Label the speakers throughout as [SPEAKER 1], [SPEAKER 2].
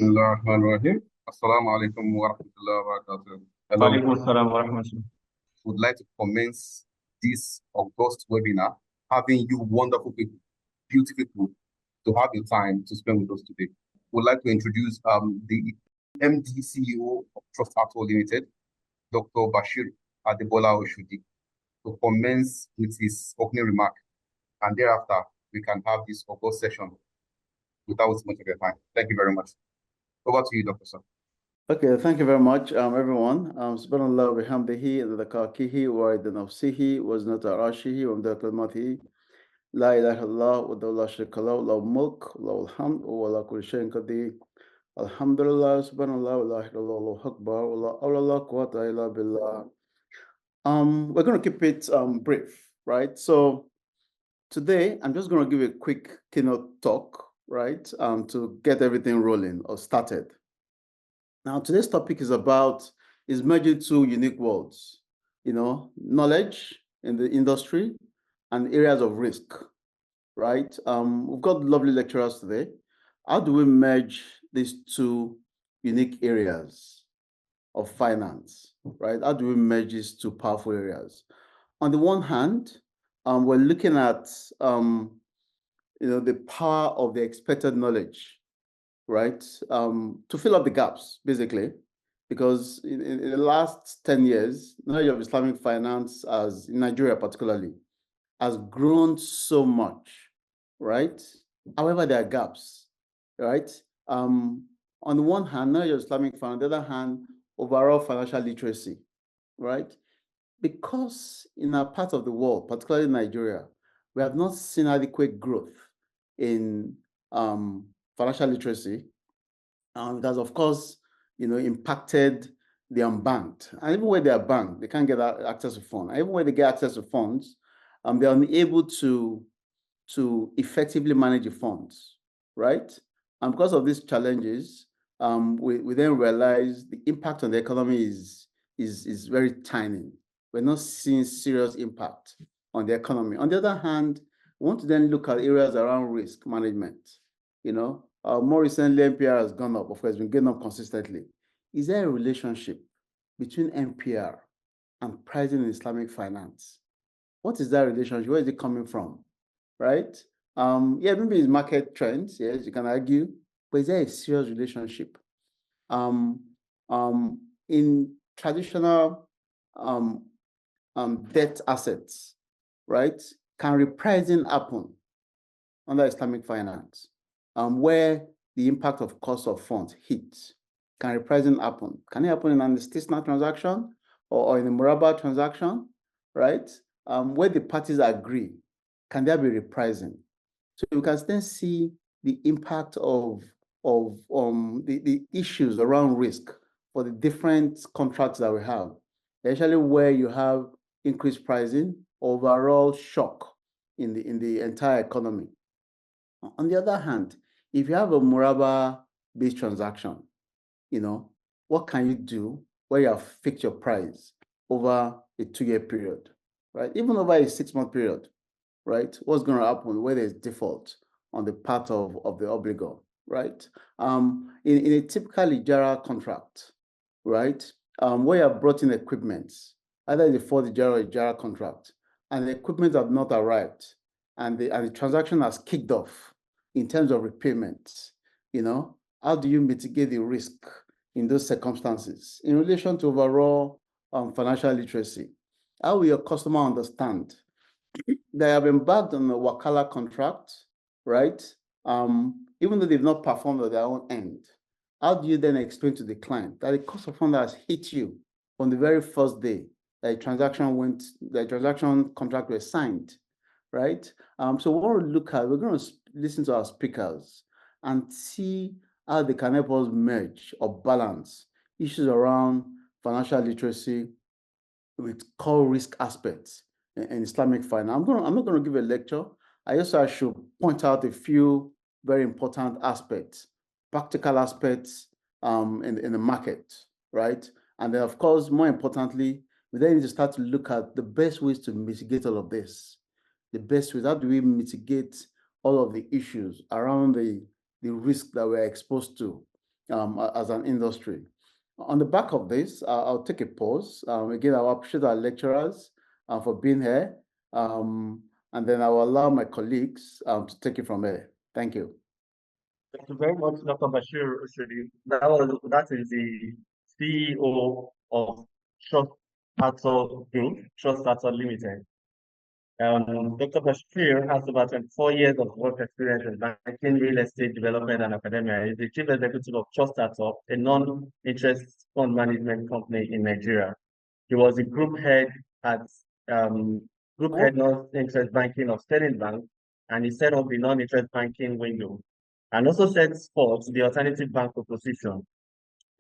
[SPEAKER 1] Bismillahirrahmanirrahim. Assalamu alaikum wa rahmatullahi wa barakatuh. Hello,
[SPEAKER 2] Walaikum assalam wa rahmatullah.
[SPEAKER 1] would like to commence this August webinar, having you wonderful people, beautiful people, to have your time to spend with us today. Would like to introduce the MD CEO of Trust Capital Limited, Dr. Bashir Adebola Oshodi, to commence with his opening remark, and thereafter we can have this August session without much of your time. Thank you very much. Over to you, Dr. Sir.
[SPEAKER 3] Okay, thank you very much, everyone. Subhanallah wa bihamdihi, adhakakihi, wa idan nafsihi, wa zinata arshihi, wa amda kalimatihi, la ilaha illallah, wa la sharika lahu, lahu mulk, lahu alhamd, wa ala kulli shay'in qadir. Alhamdulillah, subhanallah, wa la ilaha illallah, Allahu akbar, wa la hawla wa la quwwata illa billah. We're going to keep it brief, right? So today, I'm just going to give a quick keynote talk, right, to get everything rolling or started. Now, today's topic is merging two unique worlds, knowledge in the industry and areas of risk, right? We've got lovely lecturers today. How do we merge these two unique areas of finance, right? How do we merge these two powerful areas? On the one hand, we're looking at, the power of the expected knowledge, right? To fill up the gaps, basically, because in the last 10 years, knowledge of Islamic finance, as in Nigeria particularly, has grown so much, right? However, there are gaps, right? On the one hand, knowledge of Islamic finance, on the other hand, overall financial literacy, right? Because in our part of the world, particularly Nigeria, we have not seen adequate growth in financial literacy, and that's of course, impacted the unbanked. And even when they are banked, they can't get access to funds. And even when they get access to funds, they're unable to effectively manage the funds, right? And because of these challenges, we then realize the impact on the economy is very tiny. We're not seeing serious impact on the economy. On the other hand, we want to then look at areas around risk management. More recently, NPR has gone up. Of course, it's been going up consistently. Is there a relationship between NPR and pricing in Islamic finance? What is that relationship? Where is it coming from, right? Yeah, maybe it's market trends. Yes, you can argue, but is there a serious relationship? In traditional debt assets, right? Can repricing happen under Islamic finance? Where the impact of cost of funds hits? Can repricing happen? Can it happen in an istisna transaction or in a muraba transaction, right? Where the parties agree, can there be repricing? So you can then see the impact of the issues around risk for the different contracts that we have, especially where you have increased pricing, overall shock in the entire economy. On the other hand, if you have a muraba-based transaction, what can you do where you have fixed your price over a 2-year period, right? Even over a 6-month period, right? What's going to happen where there's default on the part of the obligor, right? In a typical Ijara contract, right? Where you have brought in equipment, either before the Ijara contract, and the equipment have not arrived, and the transaction has kicked off in terms of repayment, how do you mitigate the risk in those circumstances in relation to overall financial literacy? How will your customer understand they have embarked on a Wakala contract, right? Even though they've not performed at their own end, how do you then explain to the client that the cost of fund has hit you on the very first day that the transaction contract was signed, right? So we're going to listen to our speakers and see how they can help us merge or balance issues around financial literacy with core risk aspects in Islamic finance. I'm not going to give a lecture. I should point out a few very important aspects, practical aspects in the market, right? And then, of course, more importantly, we then need to start to look at the best ways to mitigate all of this. The best ways, how do we mitigate all of the issues around the risk that we're exposed to as an industry. On the back of this, I'll take a pause. Again, I'll appreciate our lecturers for being here, and then I will allow my colleagues to take it from here. Thank you.
[SPEAKER 2] Thank you very much, Dr. Bashir Ushudi. That is the CEO of Trust Ato Group, Trust Ato Limited. Dr. Bashir has about 24 years of work experience in banking, real estate development, and academia. He's the chief executive of Trust Ato, a non-interest fund management company in Nigeria. He was the group head at non-interest banking of Sterling Bank, and he set up the non-interest banking window, and also sets forth the alternative bank proposition.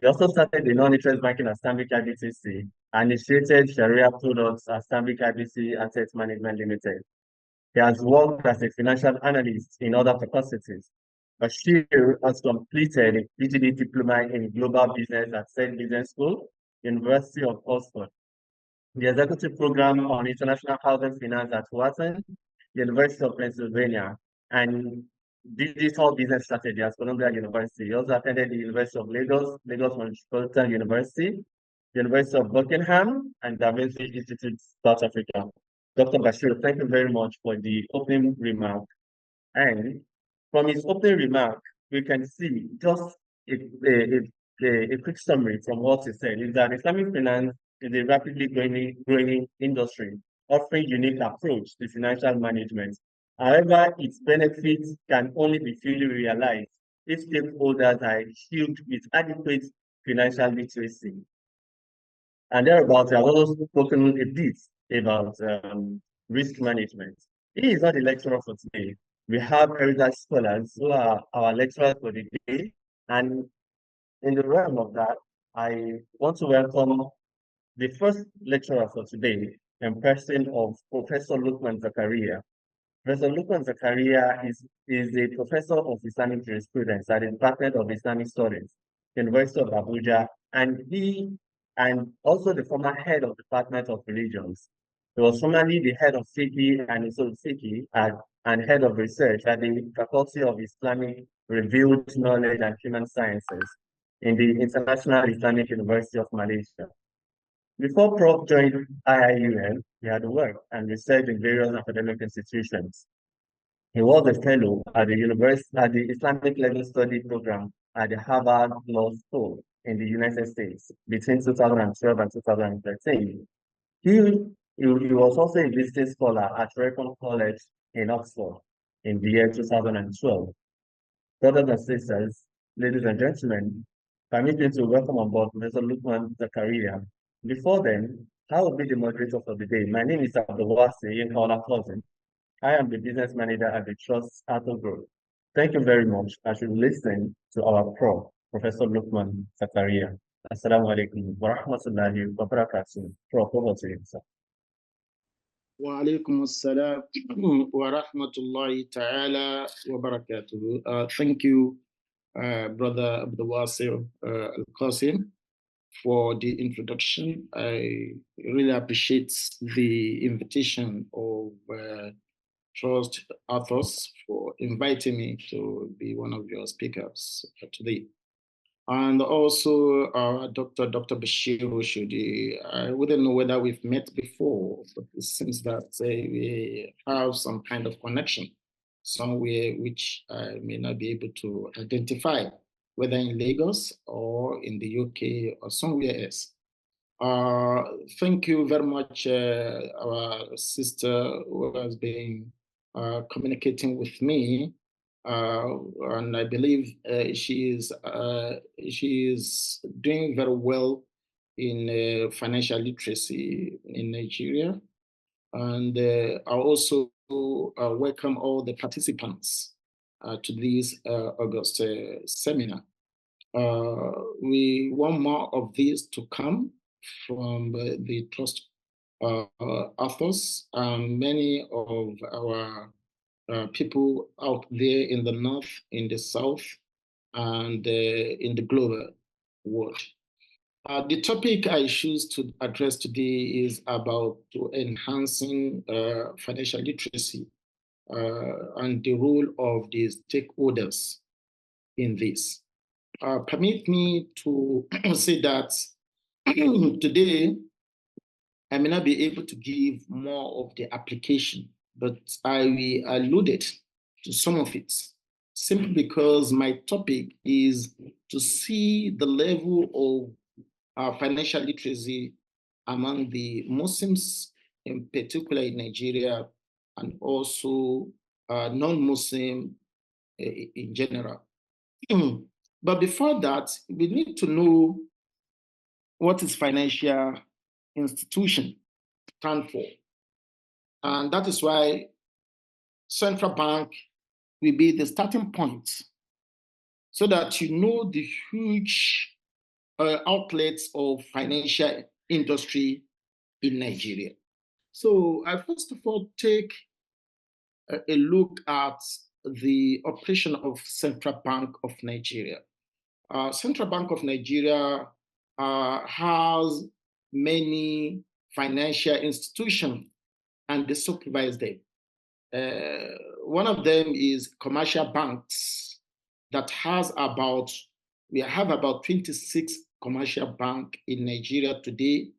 [SPEAKER 2] He also started the non-interest banking at Stanbic IBTC and initiated Sharia products at Stanbic IBC Asset Management Limited. He has worked as a financial analyst in other capacities. Bashir has completed a PhD diploma in global business at Said Business School, University of Oxford. The executive program on international housing finance at Wharton, University of Pennsylvania, and digital business strategy at Columbia University. He also attended the University of Lagos, Lagos Metropolitan University, University of Buckingham, and Da Vinci Institute, South Africa. Dr. Bashir, thank you very much for the opening remark. And from his opening remark, we can see just a quick summary from what he said is that Islamic finance is a rapidly growing industry, offering unique approach to financial management. However, its benefits can only be fully realized if stakeholders are equipped with adequate financial literacy. And thereabouts, I have also spoken a bit about risk management. He is not the lecturer for today. We have heritage scholars who are our lecturers for the day. And in the realm of that, I want to welcome the first lecturer for today, in person of Professor Luqman Zakariyah. Professor Luqman Zakariyah is a professor of Islamic jurisprudence at the Department of Islamic Studies, University of Abuja, and also the former head of the Department of Religions. He was formerly the head of Fiqh and Usul Fiqh and head of research at the Faculty of Islamic Revealed Knowledge and Human Sciences in the International Islamic University of Malaysia. Before Prof joined IIUM, he had worked and researched in various academic institutions. He was a fellow at the Islamic Legal Study Program at the Harvard Law School in the United States between 2012 and 2013. He was also a visiting scholar at Raycom College in Oxford in the year 2012. Brothers and sisters, ladies and gentlemen, permit me to welcome on board Professor Luqman Zakariyah. Before then, I will be the moderator for the day. My name is Abdulwasi Cousin. I am the business manager at the Trust Ato Group. Thank you very much. I should listen to our Prof, Professor Luqman Zakariyah. Assalamu alaikum wa rahmatullahi wa barakatuh. Prof, over to you, sir.
[SPEAKER 4] Wa alaikum assalam wa rahmatullahi ta'ala wa barakatuh. Thank you, Brother Abdulwasi Al-Qasim, for the introduction. I really appreciate the invitation of Trust Authors for inviting me to be one of your speakers today. And also Dr. Bashir Ushudi. I wouldn't know whether we've met before, but it seems that we have some kind of connection somewhere which I may not be able to identify, whether in Lagos or in the UK or somewhere else. Thank you very much, our sister who has been communicating with me. And I believe she is doing very well in financial literacy in Nigeria. And I also welcome all the participants to this August seminar. We want more of this to come from the Trust authors. Many of our people out there in the north, in the south, and in the global world. The topic I choose to address today is about enhancing financial literacy and the role of the stakeholders in this. permit me to say that today I may not be able to give more of the application, but I will allude to some of it, simply because my topic is to see the level of financial literacy among the Muslims, in particular in Nigeria, and also non-Muslim in general. But before that, we need to know what is financial institution stand for. And that is why central bank will be the starting point, so that you know the huge outlets of financial industry in Nigeria. So I first of all take a look at the operation of Central Bank of Nigeria. Central Bank of Nigeria has many financial institutions and they supervise them. One of them is commercial banks that has about, we have about 26 commercial banks in Nigeria today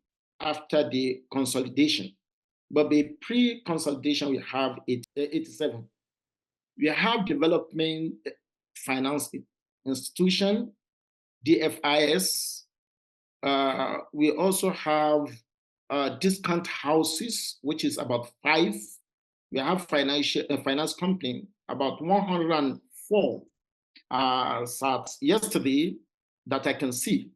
[SPEAKER 4] after the consolidation. But the pre-consolidation, we have 87. We have development finance institution, DFIS. We also have discount houses, which is about 5. We have finance company, about 104 yesterday that I can see.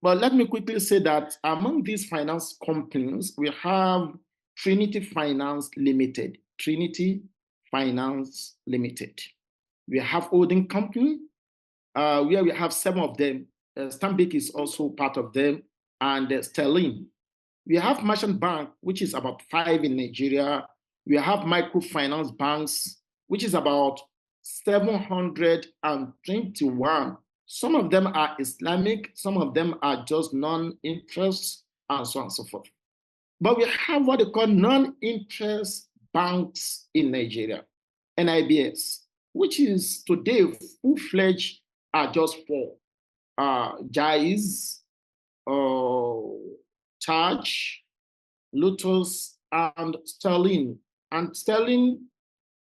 [SPEAKER 4] But let me quickly say that among these finance companies, we have Trinity Finance Limited. Trinity Finance Limited. We have holding company, where we have 7 of them. Stanbic is also part of them, and Sterling. We have Merchant Bank, which is about 5 in Nigeria. We have microfinance banks, which is about 721. Some of them are Islamic, some of them are just non-interest, and so on and so forth. But we have what they call non-interest banks in Nigeria, NIBS, which is today full-fledged are just 4. Jaiz, Charge, Lotus, and Sterling. And Sterling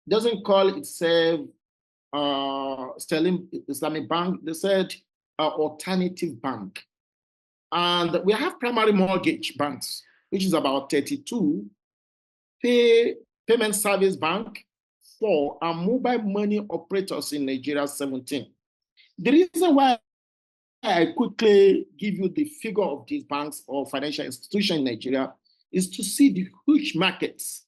[SPEAKER 4] doesn't call itself Sterling Islamic Bank. They said alternative bank. And we have primary mortgage banks, which is about 32, payment service bank 4, and mobile money operators in Nigeria 17. The reason why I quickly give you the figure of these banks or financial institutions in Nigeria is to see the huge markets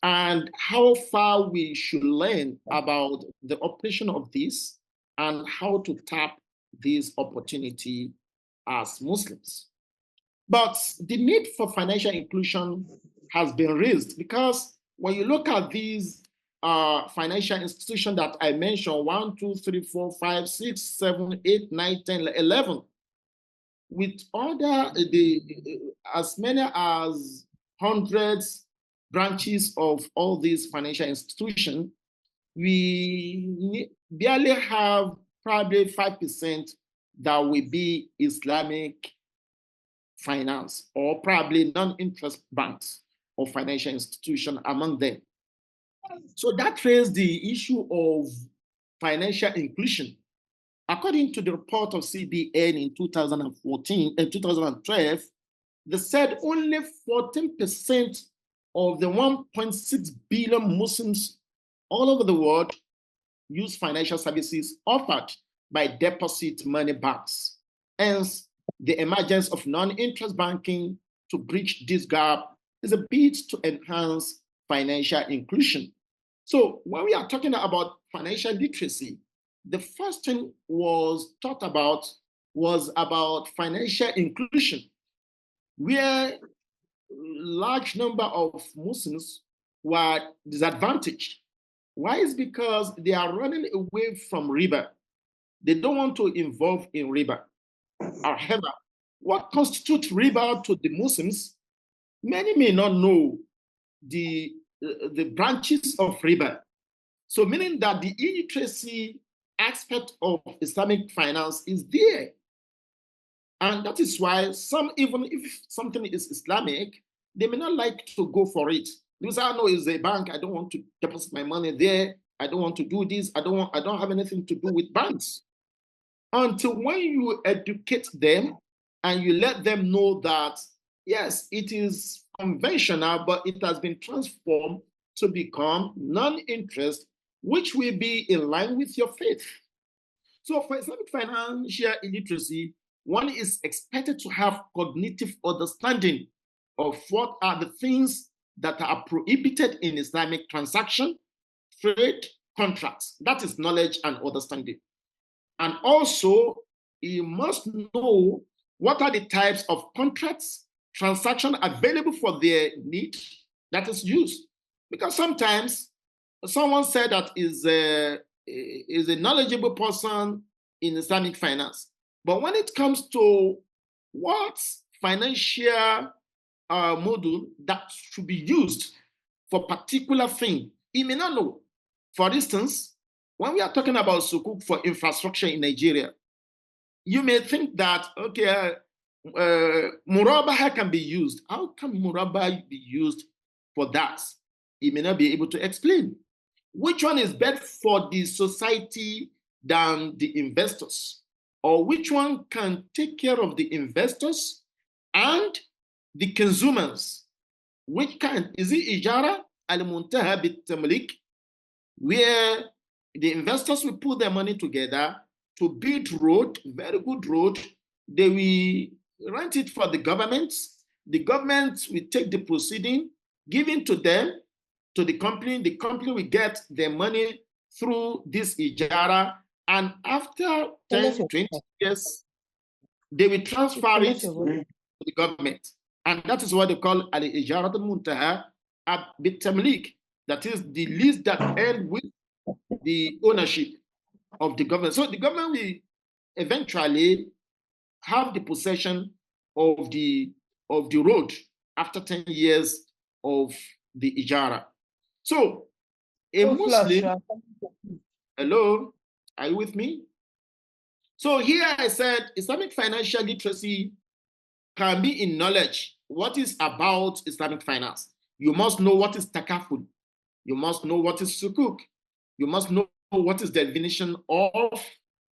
[SPEAKER 4] and how far we should learn about the operation of this and how to tap this opportunity as Muslims. But the need for financial inclusion has been raised, because when you look at these financial institutions that I mentioned, 1, 2, 3, 4, 5, 6, 7, 8, 9, 10, 11, with other, as many as hundreds branches of all these financial institutions, we barely have probably 5% that will be Islamic finance, or probably non-interest banks or financial institutions among them. So that raised the issue of financial inclusion. According to the report of CBN in 2014 and 2012, they said only 14% of the 1.6 billion Muslims all over the world use financial services offered by deposit money banks. Hence, the emergence of non-interest banking to bridge this gap is a bit to enhance financial inclusion. So when we are talking about financial literacy, the first thing was thought about was about financial inclusion, where large number of Muslims were disadvantaged. Why? Is because they are running away from riba. They don't want to involve in riba. However, what constitutes riba to the Muslims, many may not know the branches of riba. So meaning that the illiteracy aspect of Islamic finance is there. And that is why some, even if something is Islamic, they may not like to go for it. Because I know it's a bank, I don't want to deposit my money there. I don't want to do this. I don't have anything to do with banks. Until when you educate them and you let them know that, yes, it is conventional, but it has been transformed to become non-interest, which will be in line with your faith. So for Islamic financial illiteracy, one is expected to have cognitive understanding of what are the things that are prohibited in Islamic transaction, trade, contracts. That is knowledge and understanding. And also, you must know what are the types of contracts, transactions available for their need that is used. Because sometimes someone said that is a knowledgeable person in Islamic finance. But when it comes to what financial model that should be used for particular thing, he may not know. For instance, when we are talking about sukuk for infrastructure in Nigeria, you may think that, okay, murabaha can be used. How can murabaha be used for that? He may not be able to explain. Which one is better for the society than the investors? Or which one can take care of the investors and the consumers? Which kind? Is it ijara al-muntaha bit-tamlik, where the investors will put their money together to build road, very good road. They will rent it for the government. The government will take the proceeding, give it to them, to the company. The company will get their money through this ijara. And after 10, 20 years, they will transfer it to the government. And that is what they call al-ijara al-muntaha bit-tamlik. That is the lease that end with the ownership of the government. So the government will eventually have the possession of the road after 10 years of the ijara. So a Muslim, hello, are you with me? So here I said Islamic financial literacy can be in knowledge. What is about Islamic finance? You must know what is takaful. You must know what is sukuk. You must know what is the definition of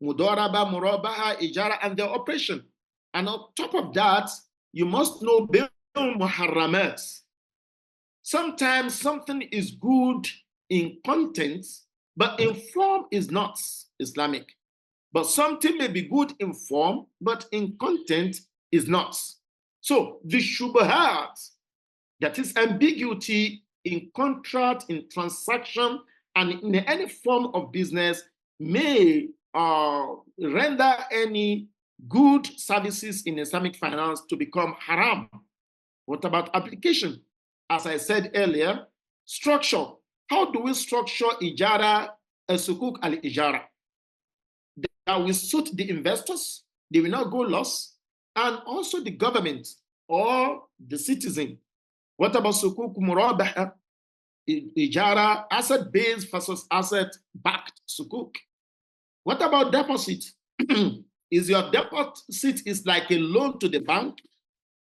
[SPEAKER 4] mudaraba, murabaha, ijara, and their operation. And on top of that, you must know bil muharramat. Sometimes something is good in content, but in form is not Islamic. But something may be good in form, but in content is not. So the shubahat, that is ambiguity in contract, in transaction, and in any form of business may render any good services in Islamic finance to become haram. What about application? As I said earlier, structure. How do we structure ijara, sukuk al-ijara? That will suit the investors, they will not go loss, and also the government or the citizen. What about sukuk murabaha, ijara, asset-based versus asset-backed sukuk? What about deposit? Is your deposit is like a loan to the bank,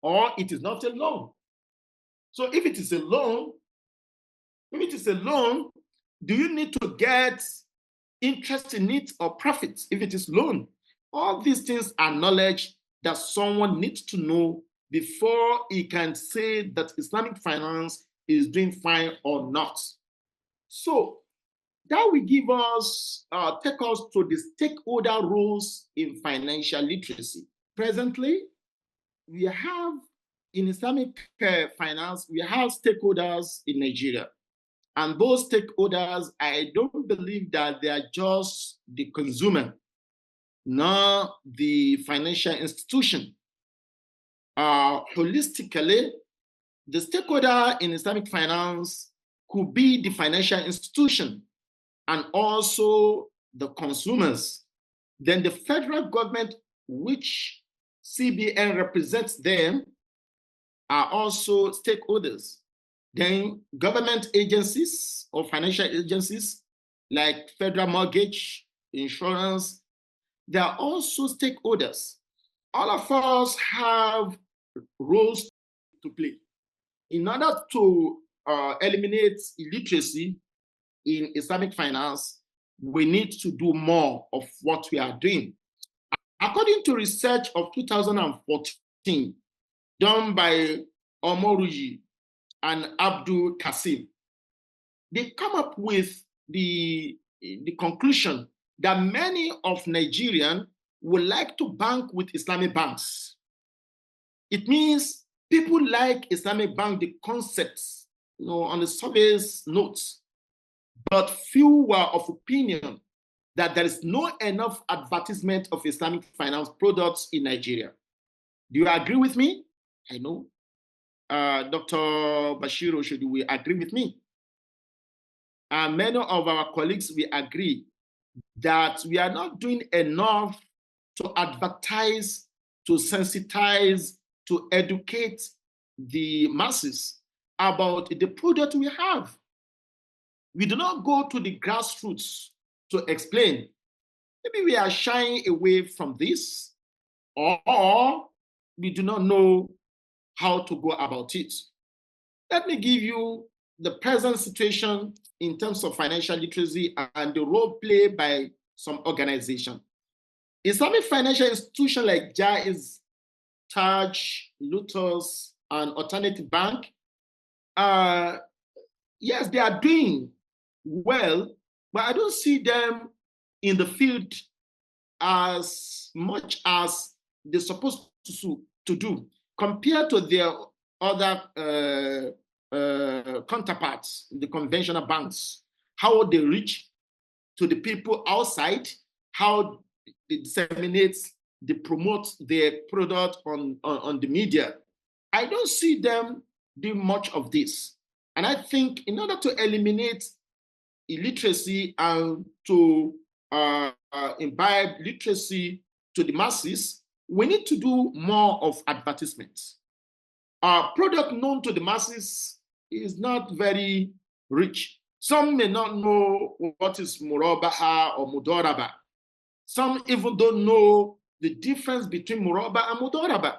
[SPEAKER 4] or it is not a loan? So if it is a loan, do you need to get interest in it or profits if it is loan? All these things are knowledge that someone needs to know before he can say that Islamic finance is doing fine or not. So that will give us, take us to the stakeholder roles in financial literacy. Presently, we have in Islamic finance, we have stakeholders in Nigeria. And those stakeholders, I don't believe that they are just the consumer, nor the financial institution. Holistically, the stakeholder in Islamic finance could be the financial institution and also the consumers. Then the federal government, which CBN represents them, are also stakeholders. Then government agencies or financial agencies like Federal Mortgage insurance. There are also stakeholders. All of us have roles to play. In order to eliminate illiteracy in Islamic finance, we need to do more of what we are doing. According to research of 2014 done by Omoruji and Abdul Kasim, they come up with the conclusion that many of Nigerians would like to bank with Islamic banks. It means people like Islamic bank, the concepts, on the surface notes, but few were of opinion that there is no enough advertisement of Islamic finance products in Nigeria. Do you agree with me? I know Dr. Bashir Oshodi will agree with me. And many of our colleagues will agree that we are not doing enough to advertise, to sensitize, to educate the masses about the product we have. We do not go to the grassroots to explain. Maybe we are shying away from this, or we do not know how to go about it. Let me give you the present situation in terms of financial literacy and the role played by some organizations. Islamic financial institutions like Jaiz, Taj, Lotus, and Alternative Bank, yes, they are doing well, but I don't see them in the field as much as they're supposed to do compared to their other counterparts, the conventional banks, how they reach to the people outside, how they disseminate, they promote their product on the media. I don't see them doing much of this. And I think in order to eliminate illiteracy and to imbibe literacy to the masses, we need to do more of advertisements. Our product known to the masses is not very rich. Some may not know what is Murabaha or Mudoraba. Some even don't know the difference between Muraba and Mudoraba.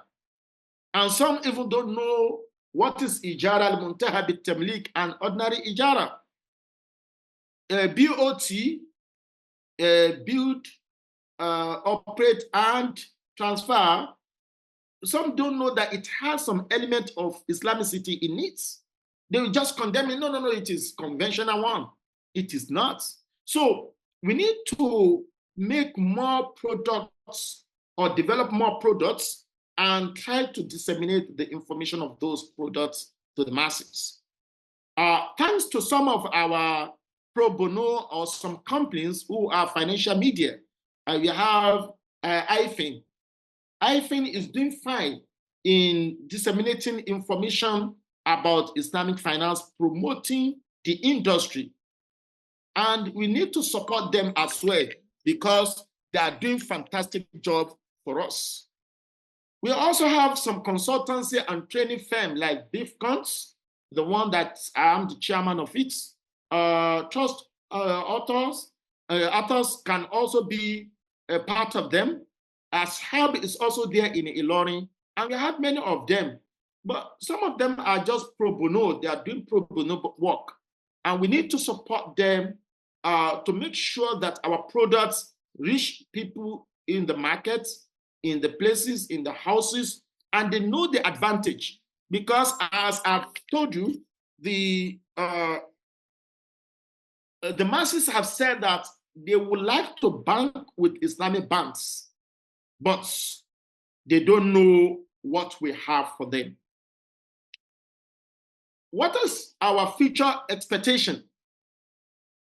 [SPEAKER 4] And some even don't know what is Ijara al-Muntaha bit-Tamlik and ordinary Ijara. BOT, build, operate, and transfer. Some don't know that it has some element of Islamicity in it. They will just condemn it. No, it is conventional one. It is not. So we need to make more products or develop more products and try to disseminate the information of those products to the masses. Thanks to some of our pro bono or some companies who are financial media, we have IFIN. IFIN is doing fine in disseminating information about Islamic finance, promoting the industry. And we need to support them as well because they are doing fantastic job for us. We also have some consultancy and training firm like Bilkis, the one that I am the chairman of it. Trust authors can also be a part of them, as help is also there in Ilorin, and we have many of them. But some of them are just pro bono. They are doing pro bono work. And we need to support them to make sure that our products reach people in the market, in the places, in the houses, and they know the advantage. Because as I've told you, the masses have said that they would like to bank with Islamic banks, but they don't know what we have for them. What is our future expectation?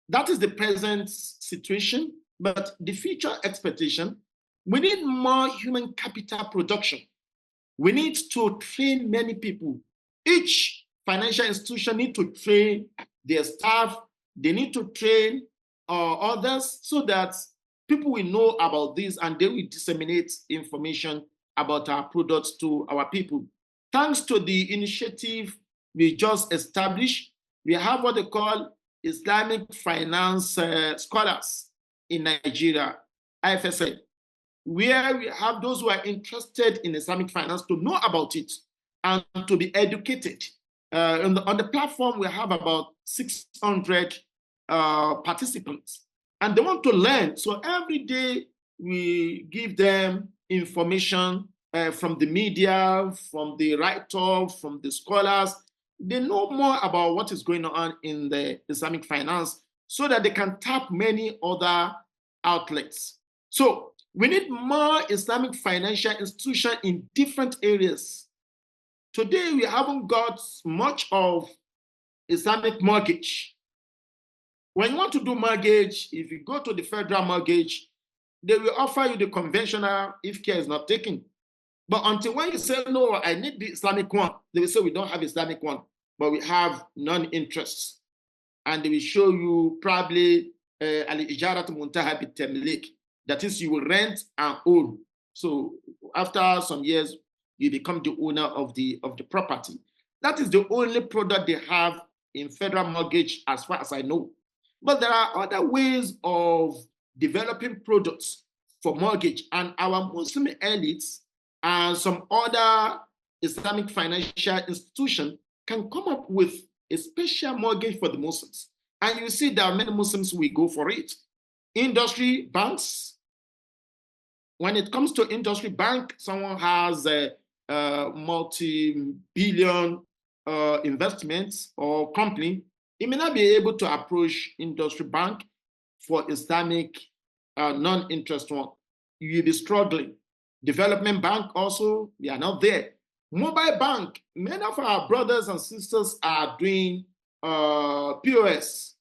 [SPEAKER 4] That is the present situation, but the future expectation, we need more human capital production. We need to train many people. Each financial institution needs to train their staff. They need to train others so that people will know about this and they will disseminate information about our products to our people. Thanks to the initiative we just established, we have what they call Islamic Finance Scholars in Nigeria, IFSA, where we have those who are interested in Islamic finance to know about it and to be educated. On the platform, we have about 600 participants, and they want to learn. So every day we give them information from the media, from the write-off, from the scholars. They know more about what is going on in the Islamic finance so that they can tap many other outlets. So we need more Islamic financial institutions in different areas. Today, we haven't got much of Islamic mortgage. When you want to do mortgage, if you go to the federal mortgage, they will offer you the conventional if care is not taken. But until when you say, no, I need the Islamic one, they will say, we don't have Islamic one, but we have non-interest. And they will show you probably al-ijarat muntaha bit-tamlik. That is, you will rent and own. So after some years, you become the owner of the property. That is the only product they have in federal mortgage, as far as I know. But there are other ways of developing products for mortgage, and our Muslim elites and some other Islamic financial institution can come up with a special mortgage for the Muslims. And you see there are many Muslims who will go for it. Industry banks. When it comes to industry bank, someone has a multi-billion investments or company, he may not be able to approach industry bank for Islamic non-interest one. You'll be struggling. Development bank also, they are not there. Mobile bank, many of our brothers and sisters are doing POS,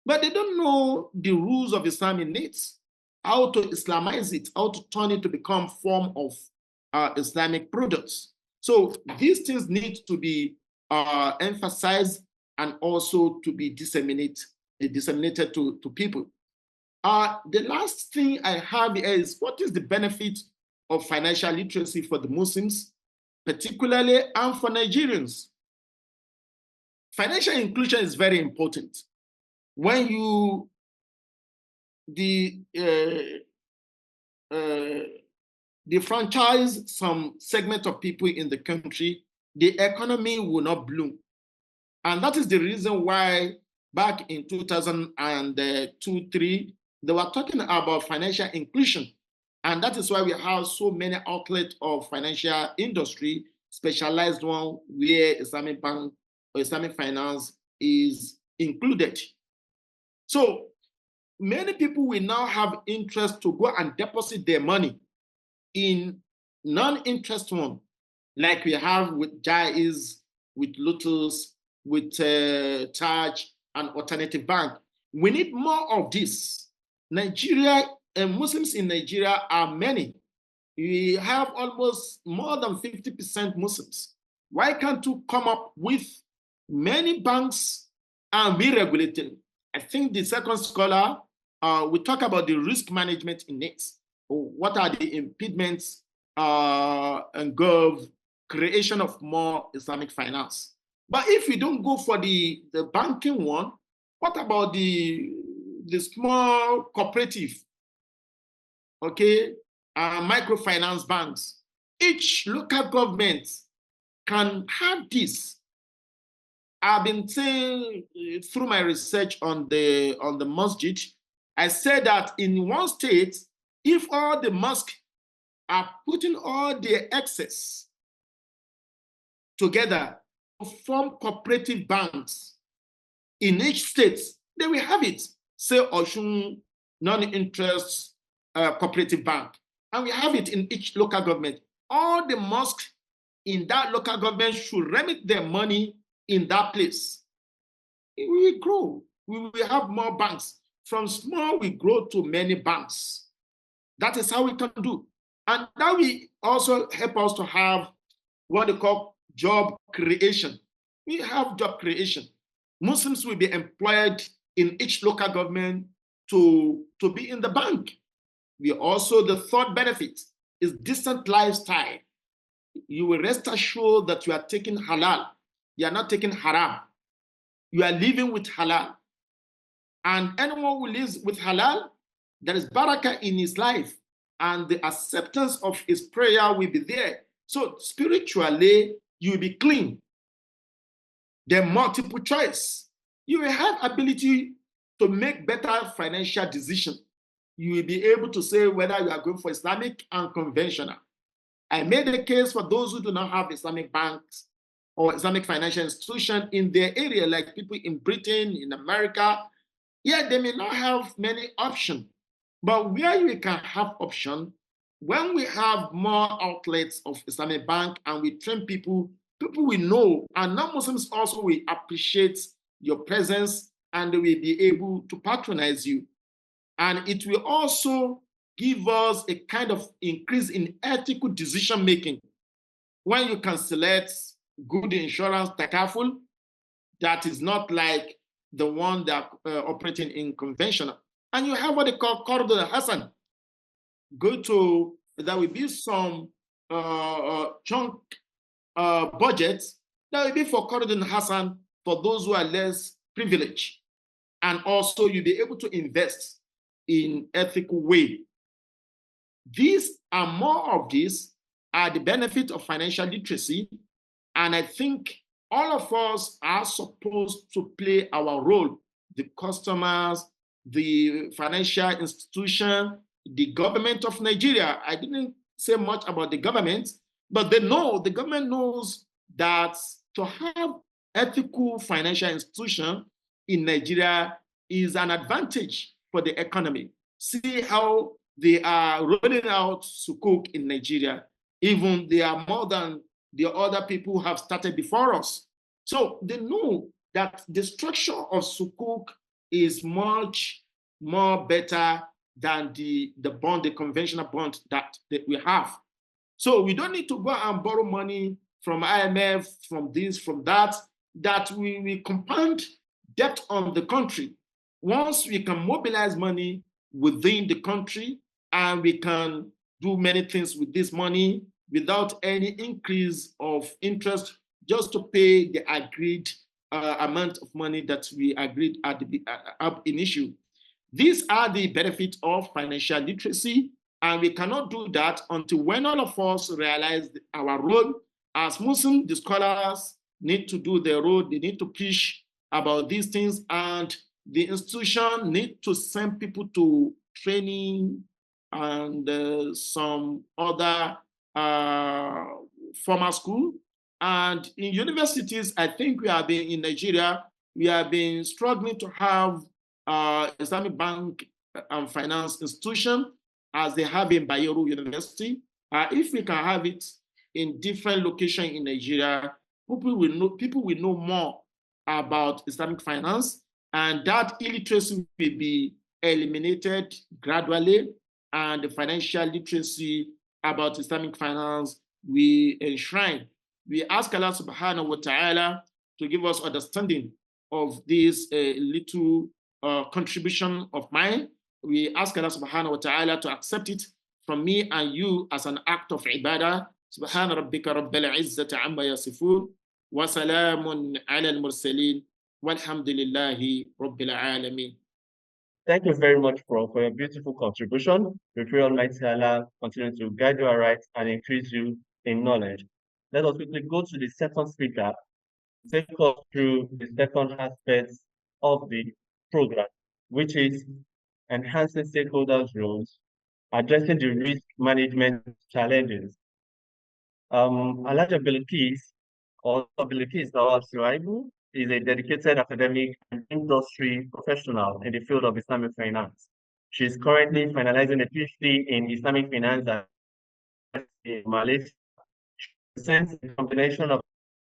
[SPEAKER 4] but they don't know the rules of Islam in it, how to Islamize it, how to turn it to become form of Islamic products. So these things need to be emphasized and also to be disseminated to people. The last thing I have is, what is the benefit of financial literacy for the Muslims, particularly and for Nigerians? Financial inclusion is very important. When you franchise some segment of people in the country, the economy will not bloom. And that is the reason why back in 2002-03, they were talking about financial inclusion. And that is why we have so many outlets of financial industry, specialized one where Islamic bank or Islamic finance is included. So many people will now have interest to go and deposit their money in non-interest one, like we have with Jaiz, with Lotus, with Taj and Alternative Bank. We need more of this. Nigeria and Muslims in Nigeria are many. We have almost more than 50% Muslims. Why can't you come up with many banks and be regulated? I think the second scholar, we talk about the risk management in it. What are the impediments and creation of more Islamic finance? But if we don't go for the banking one, what about the small cooperative, okay, microfinance banks? Each local government can have this. I've been saying through my research on the masjid, I said that in one state, if all the mosques are putting all their excess together to form cooperative banks in each state, they will have it. Say Oshun non-interest cooperative bank, and we have it in each local government. All the mosques in that local government should remit their money in that place. We will grow. We will have more banks. From small, we grow to many banks. That is how we can do. And that will also help us to have what they call job creation. We have job creation. Muslims will be employed in each local government to be in the bank. We also, the third benefit is decent lifestyle. You will rest assured that you are taking halal. You are not taking haram. You are living with halal. And anyone who lives with halal There is barakah in his life, and the acceptance of his prayer will be there. So spiritually, you will be clean. The multiple choice. You will have ability to make better financial decisions. You will be able to say whether you are going for Islamic and conventional. I made a case for those who do not have Islamic banks or Islamic financial institution in their area, like people in Britain, in America. Yeah, they may not have many options, but where you can have option, when we have more outlets of Islamic bank and we train people, people will know, and non-Muslims also will appreciate your presence and they will be able to patronize you. And it will also give us a kind of increase in ethical decision making. When you can select good insurance, takaful, that is not like the one that operating in conventional. And you have what they call Corridor Hassan. Go to, there will be some chunk budgets that will be for Corridor Hassan for those who are less privileged. And also you'll be able to invest in ethical way. These are more of these are the benefit of financial literacy. And I think all of us are supposed to play our role, the customers, the financial institution, the government of Nigeria. I didn't say much about the government, but they know, the government knows that to have ethical financial institution in Nigeria is an advantage for the economy. See how they are rolling out sukuk in Nigeria. Even they are more than the other people who have started before us. So they know that the structure of sukuk is much more better than the bond, the conventional bond that we have. So we don't need to go and borrow money from IMF, from this, from that, that we compound debt on the country. Once we can mobilize money within the country and we can do many things with this money without any increase of interest, just to pay the agreed amount of money that we agreed at the in issue. These are the benefits of financial literacy, and we cannot do that until when all of us realize our role as Muslims. The scholars need to do their role. They need to preach about these things, and the institution need to send people to training and some other formal school. And in universities, I think we have been in Nigeria, we have been struggling to have Islamic bank and finance institution as they have in Bayero University. If we can have it in different locations in Nigeria, people will know more about Islamic finance, and that illiteracy will be eliminated gradually, and the financial literacy about Islamic finance we enshrine. We ask Allah subhanahu wa ta'ala to give us understanding of this little contribution of mine. We ask Allah subhanahu wa ta'ala to accept it from me and you as an act of ibadah. Subhana rabbika rabbil izzati amma yasifun wa salamun ala al-mursalin walhamdulillahi rabbil alamin.
[SPEAKER 2] Thank you very much, Prof, for your beautiful contribution. We pray Almighty Allah continue to guide you aright and increase you in knowledge. Let us quickly go to the second speaker, take us through the second aspect of the program, which is enhancing stakeholders' roles, addressing the risk management challenges. Alhaja Bilkis, or Bilkis Lawal Shuaibu, is a dedicated academic and industry professional in the field of Islamic finance. She is currently finalizing a PhD in Islamic finance in Malaysia. She presents a combination of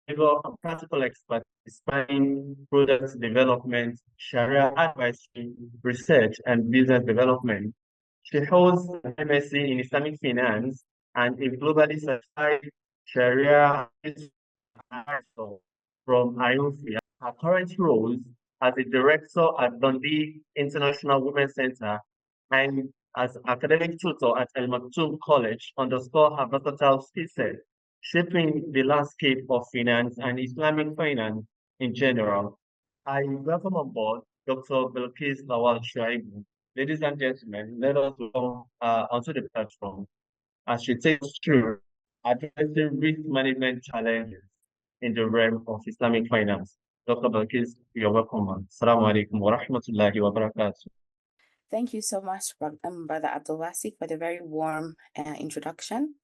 [SPEAKER 2] legal and practical expertise spanning product development, Sharia advisory, research, and business development. She holds an MSc in Islamic finance and a globally certified Sharia advisor from IOFIA. Her current roles as a director at Dundee International Women's Center and as academic tutor at El Maktoum College underscore her versatile skill set, shaping the landscape of finance and Islamic finance in general. I welcome on board Dr. Bilkis Lawal Shuaibu. Ladies and gentlemen, let us welcome onto the platform as she takes us through addressing risk management challenges in the realm of Islamic finance. Dr. Bilkis, you're welcome. Assalamu alaikum wa rahmatullahi wa barakatuh.
[SPEAKER 5] Thank you so much, Brother Abdulwasi, for the very warm introduction.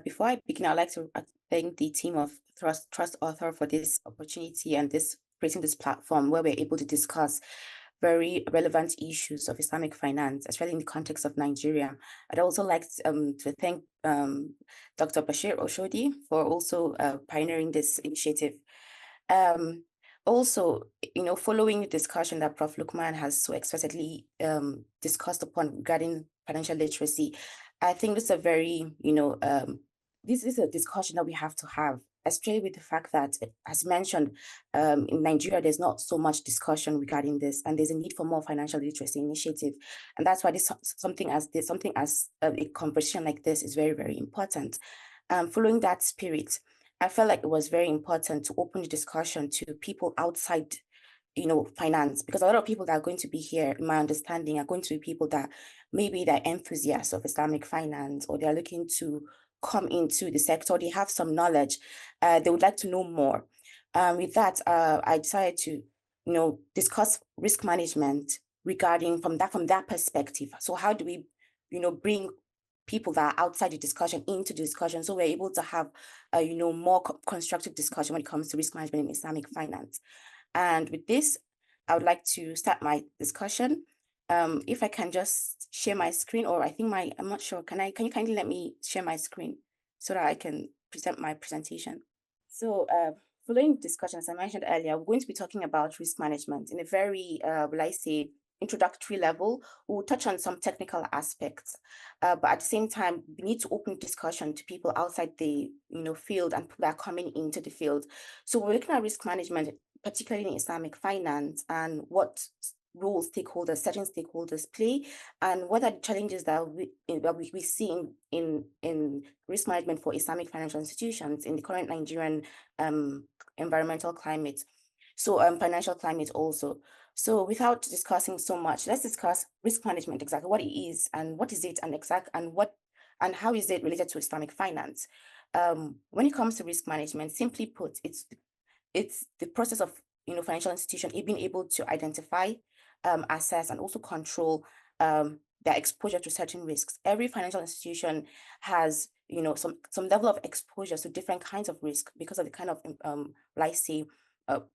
[SPEAKER 5] Before I begin, I'd like to thank the team of Trust Author for this opportunity and creating this platform where we're able to discuss very relevant issues of Islamic finance, especially in the context of Nigeria. I'd also like to thank Dr. Bashir Oshodi for also pioneering this initiative. Also, following the discussion that Prof. Luqman has so explicitly discussed upon regarding financial literacy, I think this is a very, this is a discussion that we have to have, especially with the fact that, as mentioned, in Nigeria, there's not so much discussion regarding this, and there's a need for more financial literacy initiative. And that's why something as a conversation like this is very, very important. Following that spirit, I felt like it was very important to open the discussion to people outside, finance, because a lot of people that are going to be here, in my understanding, are going to be people that maybe they're enthusiasts of Islamic finance, or they're looking to come into the sector. They have some knowledge. They would like to know more. With that, I decided to, discuss risk management regarding from that perspective. So how do we, bring people that are outside the discussion into the discussion, so we're able to have more constructive discussion when it comes to risk management in Islamic finance. And with this, I would like to start my discussion. If I can just share my screen, or I'm not sure, can you kindly let me share my screen so that I can present my presentation? So following discussion, as I mentioned earlier, we're going to be talking about risk management in a very, introductory level. We'll touch on some technical aspects, but at the same time, we need to open discussion to people outside the field and people that are coming into the field. So we're looking at risk management, particularly in Islamic finance, and what role certain stakeholders play, and what are the challenges that we see in risk management for Islamic financial institutions in the current Nigerian environmental climate. So financial climate also. So without discussing so much, let's discuss risk management, exactly what it is and what is it, and how is it related to Islamic finance. When it comes to risk management, simply put, it's the process of financial institution being able to identify, assess, and also control their exposure to certain risks. Every financial institution has some level of exposure to different kinds of risk because of the kind of the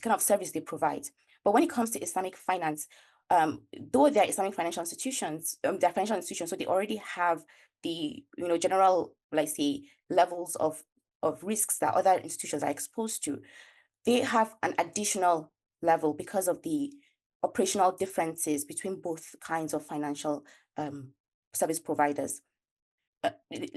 [SPEAKER 5] kind of service they provide. But when it comes to Islamic finance, though they're Islamic financial institutions, they're financial institutions, so they already have the general, levels of risks that other institutions are exposed to. They have an additional level because of the operational differences between both kinds of financial service providers.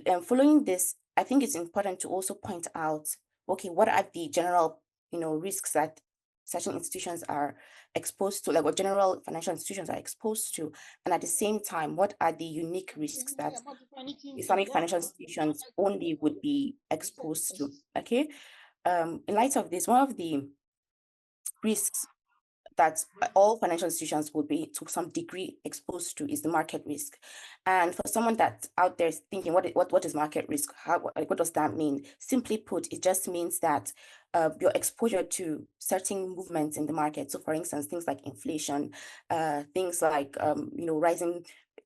[SPEAKER 5] And following this, I think it's important to also point out, okay, what are the general risks that certain institutions are exposed to, like what general financial institutions are exposed to, and at the same time, what are the unique risks that Islamic financial institutions only would be exposed to? Okay, in light of this, one of the risks that all financial institutions will be to some degree exposed to is the market risk. And for someone that's out there thinking, what is market risk? What does that mean? Simply put, it just means that your exposure to certain movements in the market. So for instance, things like inflation, things like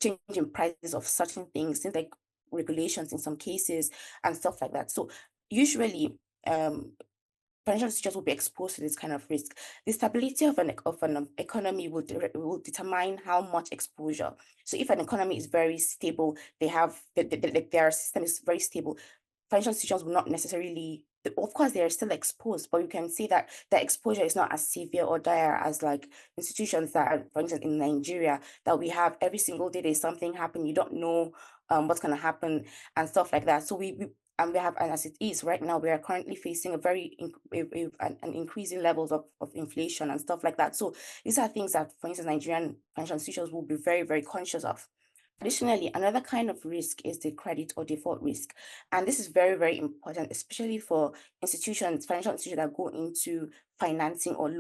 [SPEAKER 5] changing prices of certain things like regulations in some cases and stuff like that. So usually financial institutions will be exposed to this kind of risk. The stability of an economy will determine how much exposure. So if an economy is very stable, their system is very stable, financial institutions will not necessarily, of course, they are still exposed, but you can see that the exposure is not as severe or dire as like institutions that are, for instance, in Nigeria, that we have every single day there's something happening, you don't know what's going to happen and stuff like that. So and as it is right now, we are currently facing an increasing levels of inflation and stuff like that. So these are things that, for instance, Nigerian financial institutions will be very, very conscious of. Additionally, another kind of risk is the credit or default risk. And this is very, very important, especially for institutions, financial institutions that go into financing or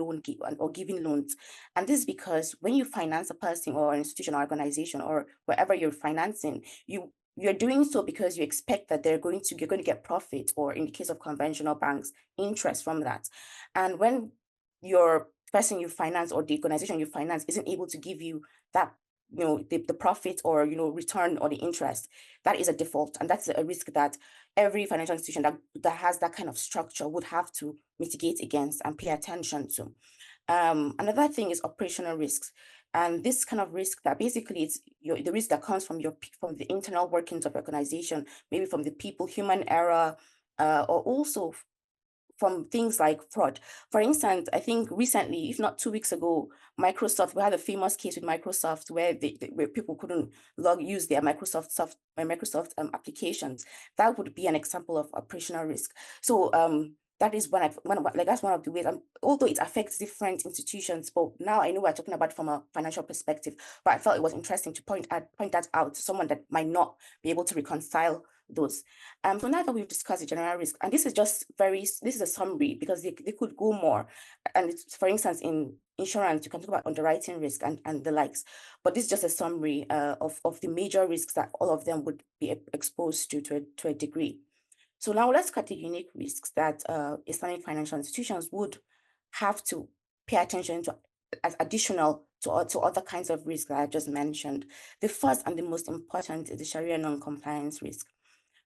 [SPEAKER 5] or giving loans. And this is because when you finance a person or an institution or organization or wherever you're financing, you're doing so because you expect that you're going to get profit, or in the case of conventional banks, interest from that. And when your person you finance or the organization you finance isn't able to give you that, the profit or return or the interest, that is a default, and that's a risk that every financial institution that has that kind of structure would have to mitigate against and pay attention to. Another thing is operational risks, and this kind of risk that basically it's the risk that comes from the internal workings of organization, maybe from the people, human error, or also from things like fraud. For instance, I think recently, if not 2 weeks ago, Microsoft, we had a famous case with Microsoft where where people couldn't use their Microsoft applications. That would be an example of operational risk. So that is that's one of the ways. Although it affects different institutions, but now I know we're talking about from a financial perspective. But I felt it was interesting to point that out to someone that might not be able to reconcile those. So now that we've discussed the general risk, and this is a summary because they could go more. And for instance, in insurance, you can talk about underwriting risk and the likes, but this is just a summary of the major risks that all of them would be exposed to a degree. So now let's look at the unique risks that Islamic financial institutions would have to pay attention to as additional to other kinds of risks that I just mentioned. The first and the most important is the Sharia non-compliance risk.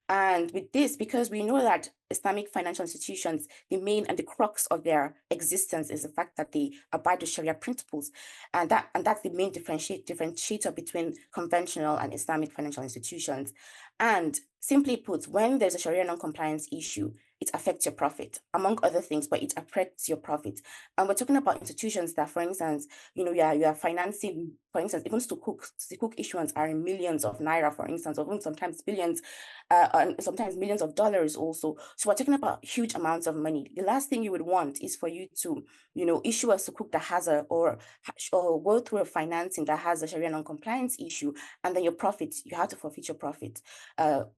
[SPEAKER 5] And with this, because we know that Islamic financial institutions, the main and the crux of their existence is the fact that they abide with Sharia principles. And that's the main differentiator between conventional and Islamic financial institutions. And simply put, when there's a Sharia non-compliance issue, it affects your profit, among other things, but it affects your profit. And we're talking about institutions that, for instance, you are financing, for instance, even Sukuk issuance are in millions of naira, for instance, or even sometimes billions, and sometimes millions of dollars also. So we're talking about huge amounts of money. The last thing you would want is for you to, issue a Sukuk that has or go through a financing that has a Sharia non-compliance issue, and then your profits, you have to forfeit your profit.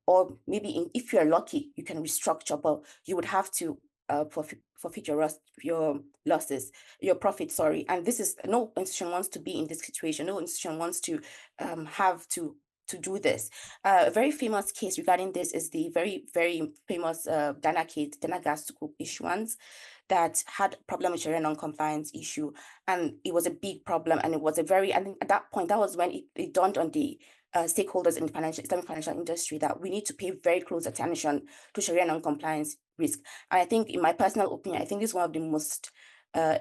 [SPEAKER 5] Or maybe if you're lucky, you can restructure, but you would have to forfeit your losses, your profit, sorry. And this is, no institution wants to be in this situation. No institution wants to have to do this. A very famous case regarding this is the very, very famous Dana Gas Sukuk issuance that had a problem with Sharia non-compliance issue. And it was a big problem. And it was I think at that point, that was when it dawned on the stakeholders in the Islamic financial industry that we need to pay very close attention to Sharia non-compliance risk. And I think, in my personal opinion, I think this is one of the most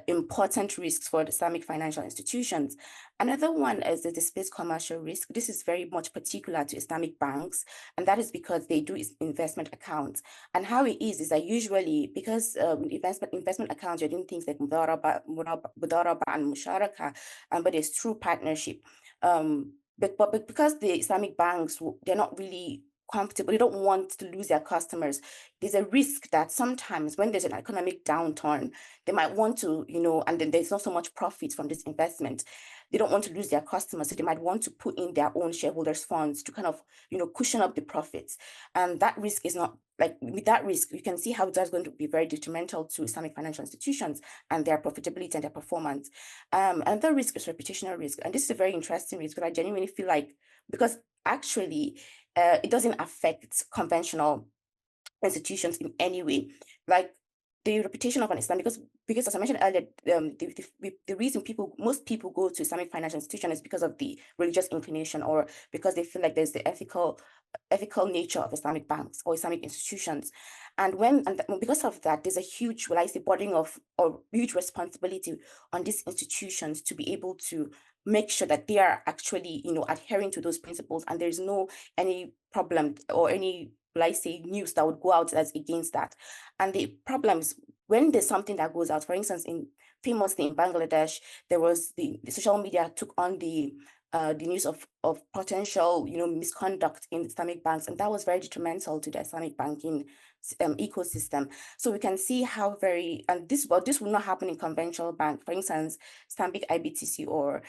[SPEAKER 5] important risks for the Islamic financial institutions. Another one is the displaced commercial risk. This is very much particular to Islamic banks, and that is because they do investment accounts. And how it is that usually, because investment accounts, you're doing things like mudaraba and musharaka, but there's true partnership. But because the Islamic banks, they're not really comfortable, they don't want to lose their customers. There's a risk that sometimes when there's an economic downturn, they might want to, and then there's not so much profit from this investment. They don't want to lose their customers, so they might want to put in their own shareholders' funds to kind of, cushion up the profits. And that risk is not, like, with that risk, you can see how that's going to be very detrimental to Islamic financial institutions and their profitability and their performance. Another risk is reputational risk. And this is a very interesting risk, but I genuinely feel like, because actually, it doesn't affect conventional institutions in any way. Like the reputation of an Islam, because as I mentioned earlier, the reason most people go to Islamic financial institution is because of the religious inclination, or because they feel like there's the ethical nature of Islamic banks or Islamic institutions. And because of that, there's a huge, burden of, or huge responsibility on these institutions to be able to make sure that they are actually, adhering to those principles, and there's no any problem or any, news that would go out that's against that. And the problems when there's something that goes out, for instance, famously in Bangladesh, there was the social media took on the news of potential, misconduct in Islamic banks, and that was very detrimental to the Islamic banking ecosystem. So we can see how this will not happen in conventional bank. For instance, Stanbic IBTC or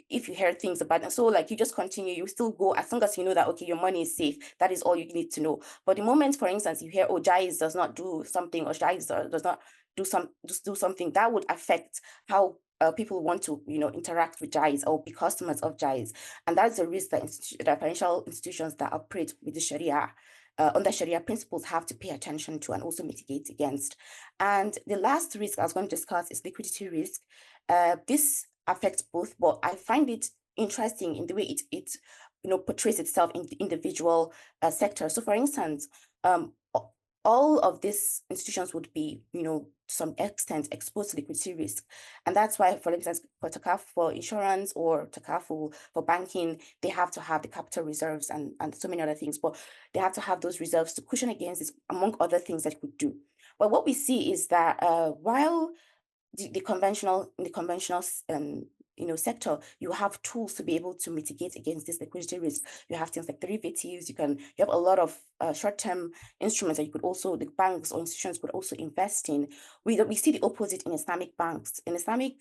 [SPEAKER 5] if you hear things about them. So like you just continue, you still go as long as you know that, okay, your money is safe. That is all you need to know. But the moment, for instance, you hear, oh, Jais does not do something, or Jais does not do something, that would affect how people want to, interact with Jais or be customers of Jais. And that's the risk that that financial institutions that operate with the Sharia, under Sharia principles, have to pay attention to and also mitigate against. And the last risk I was going to discuss is liquidity risk. This affects both, but I find it interesting in the way it portrays itself in the individual sector. So, for instance, all of these institutions would be, to some extent, exposed to liquidity risk. And that's why, for instance, for insurance or takaful for banking, they have to have the capital reserves and so many other things, but they have to have those reserves to cushion against this, among other things that could do. But what we see is that while the conventional sector, you have tools to be able to mitigate against this liquidity risk. You have things like derivatives. You have a lot of short-term instruments that you could also, the banks or institutions could also invest in. We see the opposite in Islamic banks. In Islamic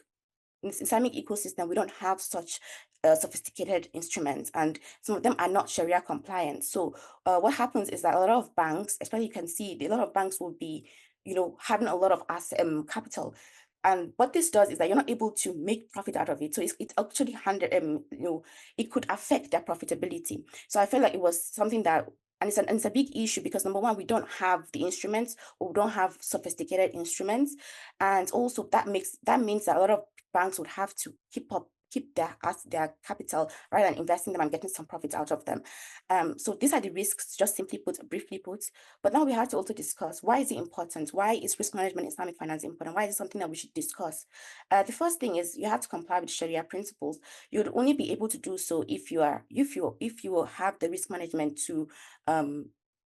[SPEAKER 5] ecosystem, we don't have such sophisticated instruments, and some of them are not Sharia compliant. So what happens is that a lot of banks, especially you can see, a lot of banks will be, having a lot of capital. And what this does is that you're not able to make profit out of it. So it's actually it could affect their profitability. So I feel like it was something that, and it's a big issue because, number one, we don't have the instruments, or we don't have sophisticated instruments. And also that means that a lot of banks would have to keep their capital rather than investing them and getting some profits out of them. So these are the risks, just briefly put. But now we have to also discuss, why is it important? Why is risk management in Islamic finance important? Why is it something that we should discuss? The first thing is you have to comply with Sharia principles. You would only be able to do so if you have the risk management to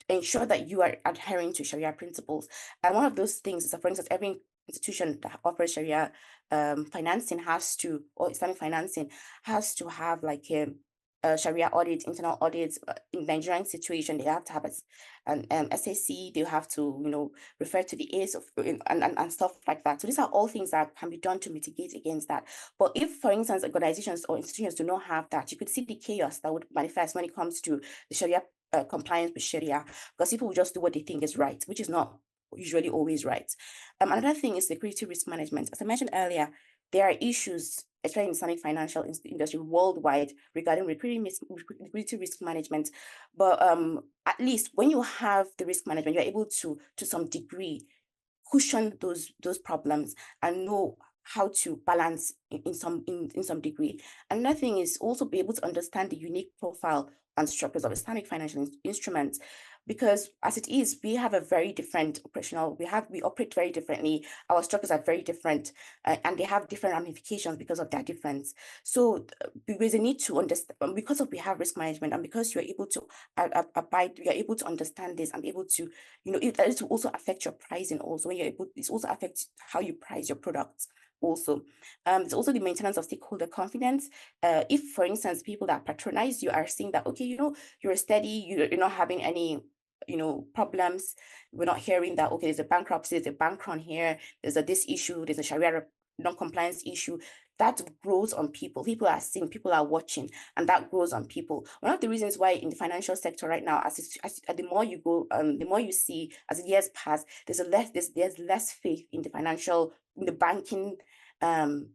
[SPEAKER 5] ensure that you are adhering to Sharia principles. And one of those things is, for instance, every institution that offers Sharia financing or Islamic financing has to have like a Sharia audit, internal audits. In Nigerian situation, they have to have an SAC, they have to, refer to the ACE and stuff like that. So these are all things that can be done to mitigate against that. But if, for instance, organizations or institutions do not have that, you could see the chaos that would manifest when it comes to the Sharia compliance with Sharia, because people will just do what they think is right, which is not usually always right. Another thing is liquidity risk management. As I mentioned earlier, there are issues, especially in the Islamic financial industry worldwide, regarding liquidity risk management. But at least when you have the risk management, you're able to some degree, cushion those problems and know how to balance in some degree. Another thing is also be able to understand the unique profile and structures of Islamic financial instruments, because as it is, we have a very different we operate very differently. Our structures are very different, and they have different ramifications because of that difference. So there's a need to understand, because we have risk management, and because you're able to you're able to understand this and be able to, it will also affect your pricing also. It also affects how you price your products also. It's also the maintenance of stakeholder confidence. If, for instance, people that patronize you are saying that, okay, you're steady, you're not having any problems. We're not hearing that, okay, there's a bankruptcy, there's a bank run here, there's this issue, there's a Sharia non-compliance issue. That grows on people. People are seeing, people are watching, and that grows on people. One of the reasons why in the financial sector right now, as the more you go, the more you see as the years pass, there's less faith in the banking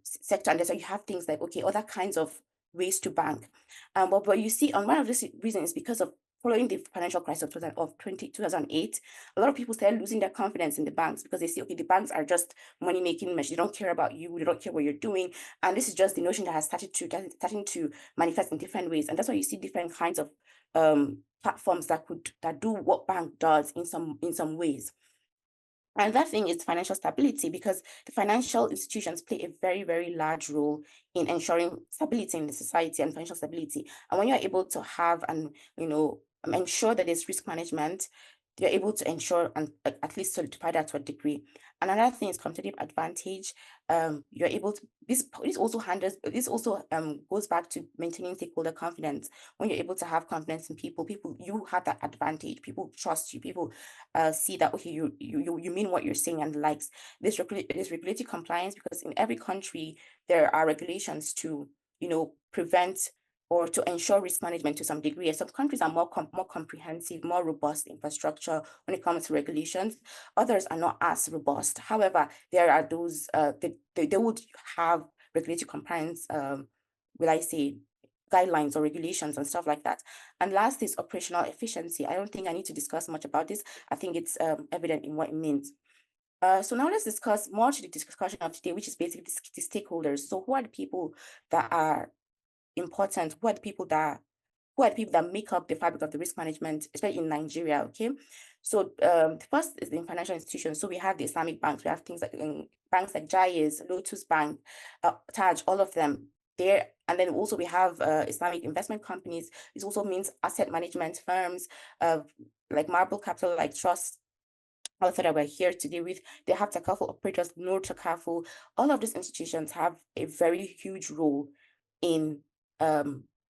[SPEAKER 5] sector, and that's why you have things like, okay, other kinds of ways to bank. But you see, on one of the reasons is because of following the financial crisis of 2008, a lot of people started losing their confidence in the banks, because they see, okay, the banks are just money-making machines. They don't care about you. They don't care what you're doing. And this is just the notion that has starting to manifest in different ways. And that's why you see different kinds of platforms that do what bank does in some ways. And that thing is financial stability, because the financial institutions play a very, very large role in ensuring stability in the society and financial stability. And when you're able to have and, ensure that there's risk management, you're able to ensure and at least solidify that to a degree. Another thing is competitive advantage. You're able to, this also goes back to maintaining stakeholder confidence. When you're able to have confidence in people, you have that advantage. People trust you. People see that, okay, you mean what you're saying, and likes. There's regulatory compliance, because in every country there are regulations to prevent or to ensure risk management to some degree. Some countries are more comprehensive, more robust infrastructure when it comes to regulations. Others are not as robust. However, there are those, they would have regulatory compliance, will I say, guidelines or regulations and stuff like that. And last is operational efficiency. I don't think I need to discuss much about this. I think it's evident in what it means. So now let's discuss more to the discussion of today, which is basically the stakeholders. So who are the people that are important? Who are the people that make up the fabric of the risk management, especially in Nigeria? Okay, so the first is the financial institutions. So we have the Islamic banks. We have things like banks like Jaiz, Lotus Bank, Taj, all of them there. And then also we have Islamic investment companies. This also means asset management firms, like Marble Capital, like Trust, also that we're here today with. They have Takaful operators, Nur Takaful. All of these institutions have a very huge role in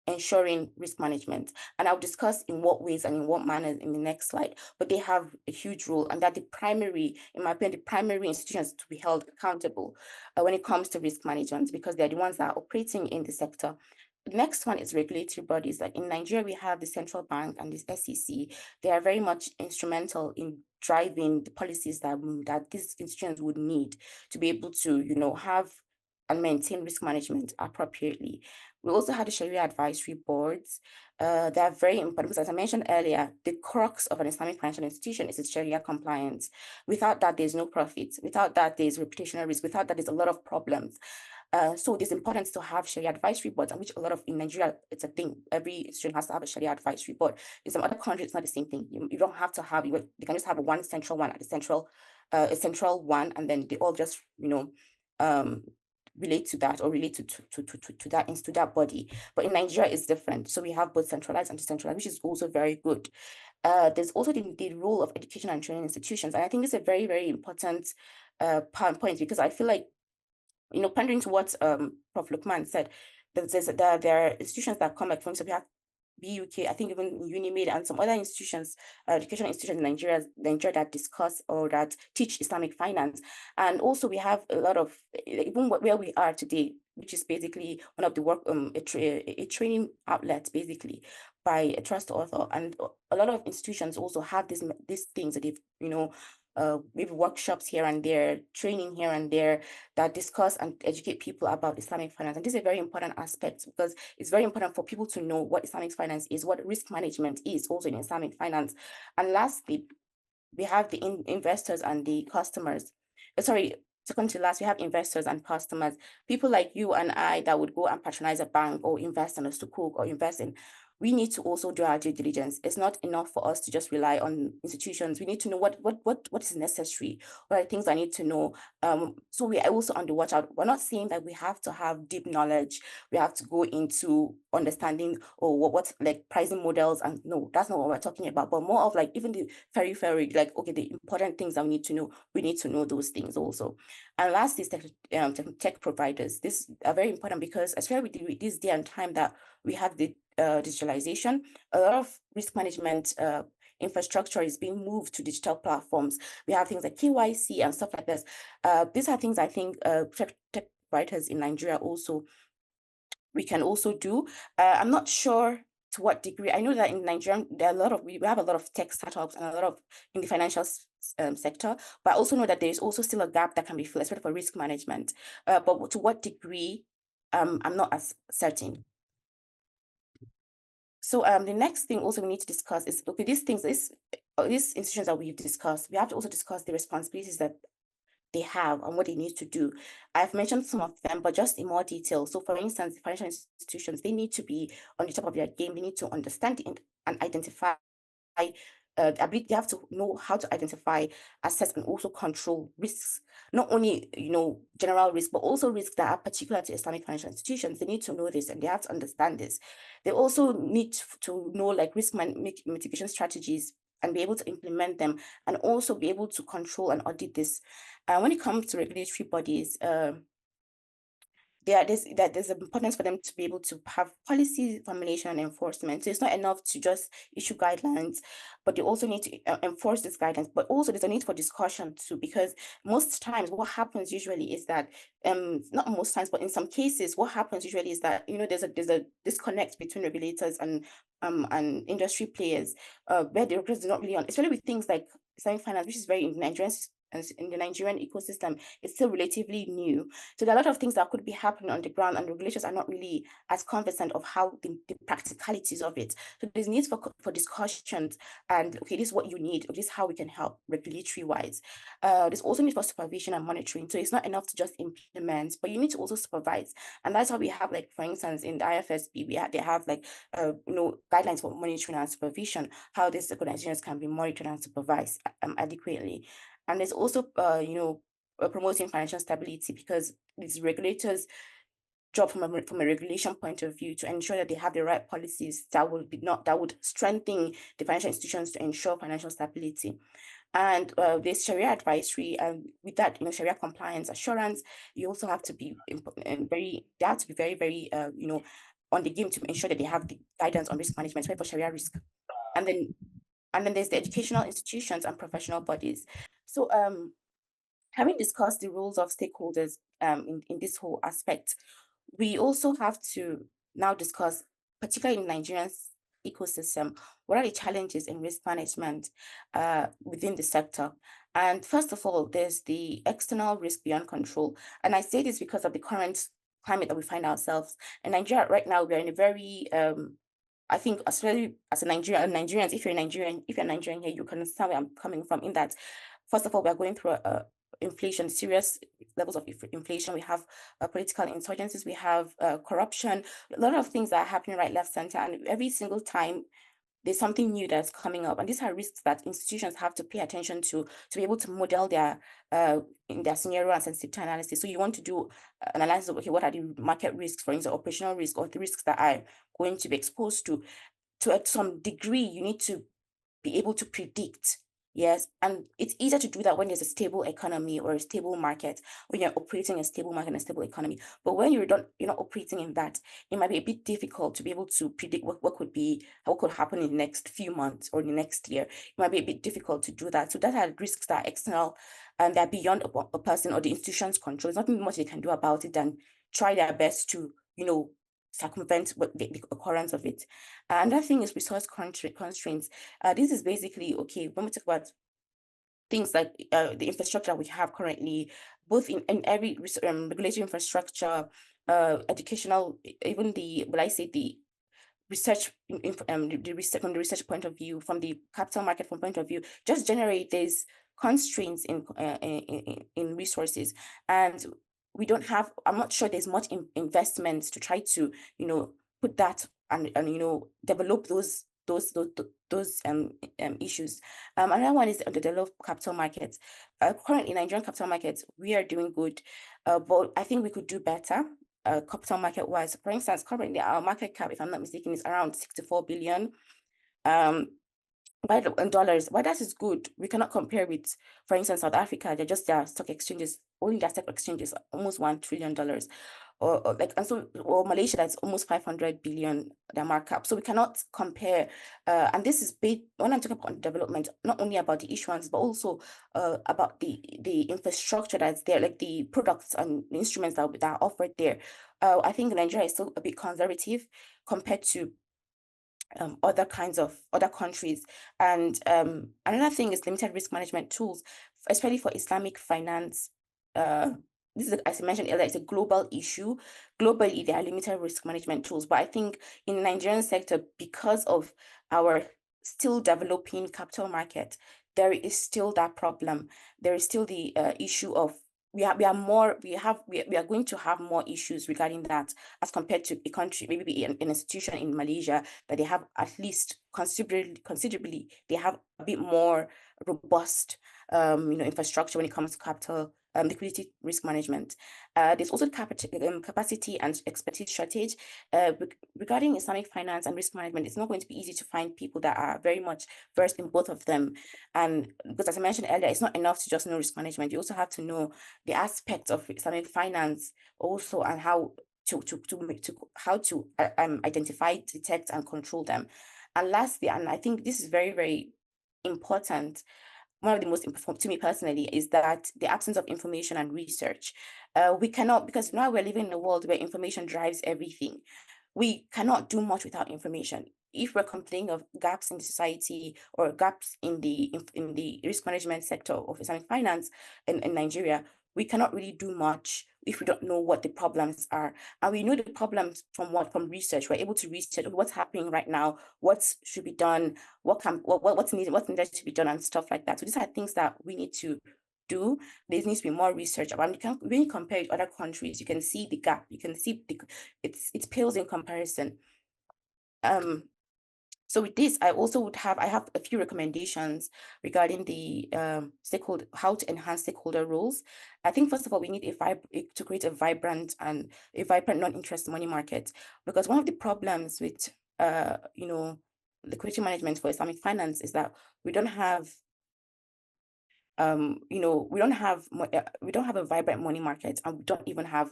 [SPEAKER 5] ensuring risk management. And I'll discuss in what ways and in what manners in the next slide, but they have a huge role, and that the primary, in my opinion, the primary institutions to be held accountable when it comes to risk management, because they're the ones that are operating in the sector. The next one is regulatory bodies. Like in Nigeria, we have the central bank and the SEC. They are very much instrumental in driving the policies that these institutions would need to be able to, have and maintain risk management appropriately. We also had the Sharia advisory boards. They are very important because, as I mentioned earlier, the crux of an Islamic financial institution is its Sharia compliance. Without that, there's no profit. Without that, there's reputational risk. Without that, there's a lot of problems. So there's importance to have Sharia advisory boards, and which a lot of in Nigeria, it's a thing. Every institution has to have a Sharia advisory board. In some other countries, it's not the same thing. You don't have to have, you can just have one central one at the central, a central one, and then they all just, relate to that or relate to that body. But in Nigeria, it's different. So we have both centralized and decentralized, which is also very good. There's also the role of education and training institutions. And I think this is a very, very important point, because I feel like, pandering to what Prof. Luqman said, there are institutions that come, like, for instance, we have BUK, I think even UNIMED and some other institutions, educational institutions in Nigeria that discuss or that teach Islamic finance. And also we have a lot of, even where we are today, which is basically one of the work, a training outlet, basically, by a trust author. And a lot of institutions also have these things that they've, maybe workshops here and there, training here and there, that discuss and educate people about Islamic finance. And this is a very important aspect, because it's very important for people to know what Islamic finance is, what risk management is also in Islamic finance. And lastly, we have the investors and the customers. Second to last, we have investors and customers, people like you and I that would go and patronize a bank or invest in a sukuk or invest in. We need to also do our due diligence. It's not enough for us to just rely on institutions. We need to know what is necessary, what are things I need to know. So we are also on the watch out. We're not saying that we have to have deep knowledge. We have to go into understanding or what's like pricing models, and no, that's not what we're talking about. But more of like even the very, like, okay, the important things that we need to know. We need to know those things also. And last is tech providers. This are very important, because especially with this day and time that we have the digitalization, a lot of risk management infrastructure is being moved to digital platforms. We have things like KYC and stuff like this. These are things I think tech providers in Nigeria we can also do. I'm not sure to what degree. I know that in Nigeria we have a lot of tech startups and a lot of in the financial sector, but I also know that there is also still a gap that can be filled, especially for risk management. But to what degree, I'm not as certain. So the next thing also we need to discuss is, okay, these institutions that we've discussed, we have to also discuss the responsibilities that they have and what they need to do. I've mentioned some of them, but just in more detail. So for instance, financial institutions, they need to be on the top of their game. They need to understand and identify they have to know how to identify, assess, and also control risks. Not only, general risk, but also risks that are particular to Islamic financial institutions. They need to know this and they have to understand this. They also need to know like risk mitigation strategies and be able to implement them, and also be able to control and audit this. When it comes to regulatory bodies, there's an importance for them to be able to have policy formulation and enforcement. So it's not enough to just issue guidelines, but they also need to enforce this guidance. But also there's a need for discussion too, because most times what happens usually is that not most times, but in some cases, what happens usually is that there's a disconnect between regulators and industry players, where the regulators do not really especially with things like Islamic finance, which is very in the Nigerian ecosystem, it's still relatively new. So there are a lot of things that could be happening on the ground, and regulators are not really as conversant of how the practicalities of it. So there's needs for discussions, and okay, this is what you need, or this is how we can help regulatory wise. There's also need for supervision and monitoring. So it's not enough to just implement, but you need to also supervise. And that's how we have, like, for instance, in the IFSB, they have like guidelines for monitoring and supervision, how these organizations can be monitored and supervised adequately. And there's also promoting financial stability, because these regulators' job from a regulation point of view to ensure that they have the right policies that would strengthen the financial institutions to ensure financial stability. And there's Sharia advisory, and with that, Sharia compliance assurance. You also have to be very very on the game to ensure that they have the guidance on risk management, for Sharia risk. And then there's the educational institutions and professional bodies. So having discussed the roles of stakeholders in this whole aspect, we also have to now discuss, particularly in Nigeria's ecosystem, what are the challenges in risk management within the sector. And first of all, there's the external risk beyond control. And I say this because of the current climate that we find ourselves in Nigeria right now. We're in a very I think, especially as a Nigerians, if you're Nigerian here, you can understand where I'm coming from. In that, first of all, we are going through inflation, serious levels of inflation. We have political insurgencies, we have corruption, a lot of things that are happening right, left, center, and every single time there's something new that's coming up. And these are risks that institutions have to pay attention to be able to model their in their scenario and sensitivity analysis. So you want to do an analysis of, okay, what are the market risks, for instance, operational risk, or the risks that are going to be exposed to some degree. You need to be able to predict. Yes, and it's easier to do that when there's a stable economy or a stable market, when you're operating a stable market and a stable economy. But when you're not operating in that, it might be a bit difficult to be able to predict what could happen in the next few months or the next year. It might be a bit difficult to do that. So that are risks that are external and they're beyond a person or the institution's control. There's nothing much they can do about it than try their best to, circumvent the occurrence of it. Another thing is resource constraints. This is basically, okay, when we talk about things like the infrastructure we have currently, both in every regulatory infrastructure, educational, even the research, from the research point of view, from the capital market point of view, just generate these constraints in resources. And we don't have, I'm not sure there's much investments to try to, put that and develop those issues. Another one is the developed capital markets. Currently, Nigerian capital markets, we are doing good, but I think we could do better. Capital market wise, for instance, currently our market cap, if I'm not mistaken, is around 64 billion. In dollars, while that is good, we cannot compare with, for instance, South Africa. They're just their stock exchanges, only their stock exchanges, almost $1 trillion, or Malaysia, that's almost 500 billion, their markup. So we cannot compare. And this is big when I'm talking about development, not only about the issuance, but also about the infrastructure that's there, like the products and the instruments that are offered there. I think Nigeria is still a bit conservative compared to other countries. And another thing is limited risk management tools, especially for Islamic finance. This is, as I mentioned earlier, it's a global issue. Globally, there are limited risk management tools, but I think in the Nigerian sector, because of our still developing capital market, there is still that problem. There is still the issue of we are going to have more issues regarding that as compared to a country, maybe an institution in Malaysia, that they have at least considerably, they have a bit more robust infrastructure when it comes to capital liquidity risk management. There's also capacity and expertise shortage. Regarding Islamic finance and risk management, it's not going to be easy to find people that are very much versed in both of them. And because as I mentioned earlier, it's not enough to just know risk management. You also have to know the aspects of Islamic finance also, and how to identify, detect, and control them. And lastly, and I think this is very, very important, one of the most important to me personally is that the absence of information and research. We cannot, because now we're living in a world where information drives everything. We cannot do much without information. If we're complaining of gaps in the society or gaps in the risk management sector of Islamic finance in Nigeria, we cannot really do much if we don't know what the problems are. And we know the problems from what? From research. We're able to research what's happening right now, what should be done, what's needed to be done, and stuff like that. So these are things that we need to do. There needs to be more research. And when you compare with other countries, you can see the gap. You can see it pales in comparison. So with this, I have a few recommendations regarding the how to enhance stakeholder roles. I think first of all, we need to create a vibrant non-interest money market, because one of the problems with liquidity management for Islamic finance is that we don't have we don't have a vibrant money market, and we don't even have,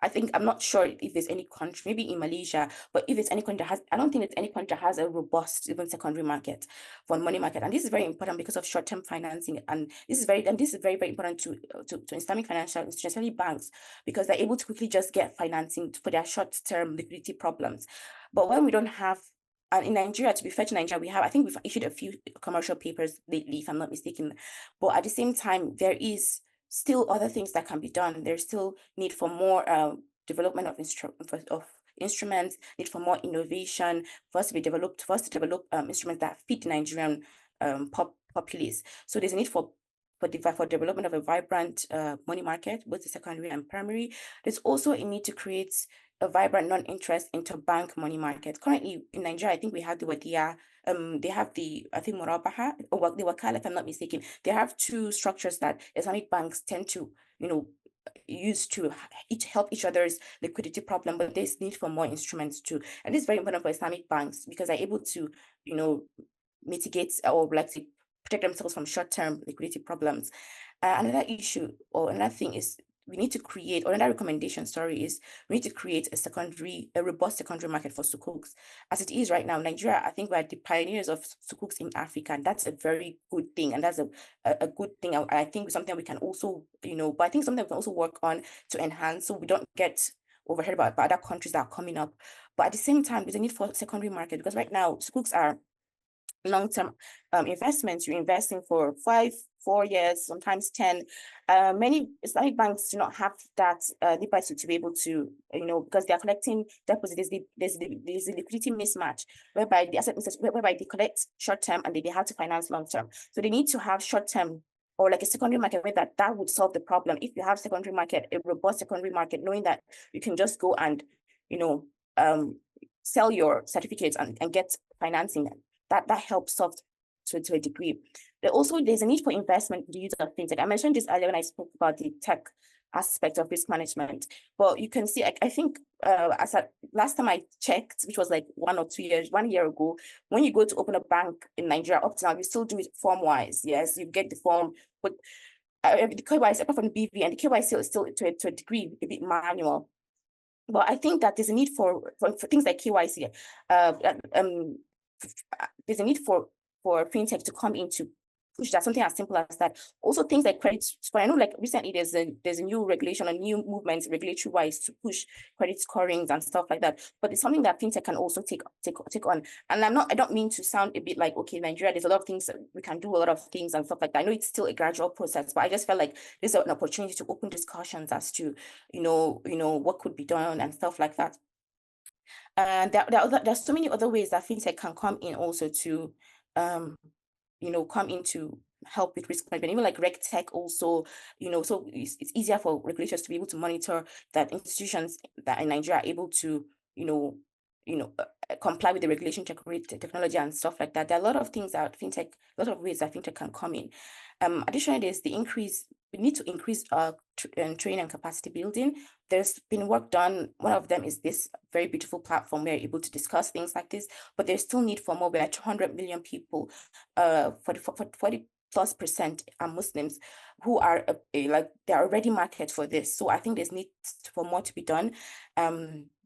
[SPEAKER 5] I'm not sure if there's any country, maybe in Malaysia, but if it's any country I don't think it's any country that has a robust even secondary market for money market. And this is very important because of short-term financing, and this is very, very important to Islamic financial institutions, especially banks, because they're able to quickly just get financing for their short-term liquidity problems. But when we don't have, and in Nigeria, to be fair to Nigeria, I think we've issued a few commercial papers lately, if I'm not mistaken. But at the same time, there is still other things that can be done. There's still need for more development of instruments, need for more innovation, for us to develop instruments that fit the Nigerian populace. So there's a need for development of a vibrant money market, both the secondary and primary. There's also a need to create a vibrant non-interest interbank money market. Currently in Nigeria, I think we have the Wadia, they have the, I think, Murabaha, or the Wakala, if I'm not mistaken. They have two structures that Islamic banks tend to, use to help each other's liquidity problem, but there's need for more instruments too. And this is very important for Islamic banks because they're able to, mitigate or like to protect themselves from short-term liquidity problems. Another issue or another thing is we need to create, or another recommendation, is we need to create a robust secondary market for sukuks. As it is right now, Nigeria, I think we're the pioneers of sukuks in Africa, and that's a very good thing. And that's a good thing. I think something we can also, but I think something we can also work on to enhance so we don't get overheard by other countries that are coming up. But at the same time, there's a need for secondary market because right now, sukuks are long-term investments. You're investing for 4 years, sometimes 10. Many Islamic banks do not have that liberty to be able to, because they are collecting deposits. There's a liquidity mismatch whereby they collect short-term and they have to finance long-term. So they need to have short-term or like a secondary market where that would solve the problem. If you have secondary market, a robust secondary market, knowing that you can just go and, sell your certificates and get financing, that helps solve to a degree. There's a need for investment in the use of fintech. I mentioned this earlier when I spoke about the tech aspect of risk management. But you can see, I think last time I checked, which was like 1 year ago, when you go to open a bank in Nigeria, up to now, you still do it form-wise. Yes, you get the form, but the KYC, apart from the BV, and the KYC is still to a degree a bit manual. But I think that there's a need for things like KYC. There's a need for fintech to come in to push that, something as simple as that. Also things like credit score. I know like recently there's a new regulation, a new movement regulatory wise to push credit scorings and stuff like that. But it's something that fintech can also take on. And I don't mean to sound a bit like, okay, Nigeria, there's a lot of things that we can do, a lot of things and stuff like that. I know it's still a gradual process, but I just felt like there's an opportunity to open discussions as to, what could be done and stuff like that. And there's so many other ways that fintech can come in also to, come in to help with risk management, even like RegTech also, so it's easier for regulators to be able to monitor that institutions that in Nigeria are able to, comply with the regulation technology and stuff like that. There are a lot of things that a lot of ways that fintech can come in. Additionally, there's the increase we need to increase training and capacity building. There's been work done. One of them is this very beautiful platform where we're able to discuss things like this, but there's still need for more. We are 200 million people, 40+% are Muslims who are like they're already market for this. So I think there's need for more to be done.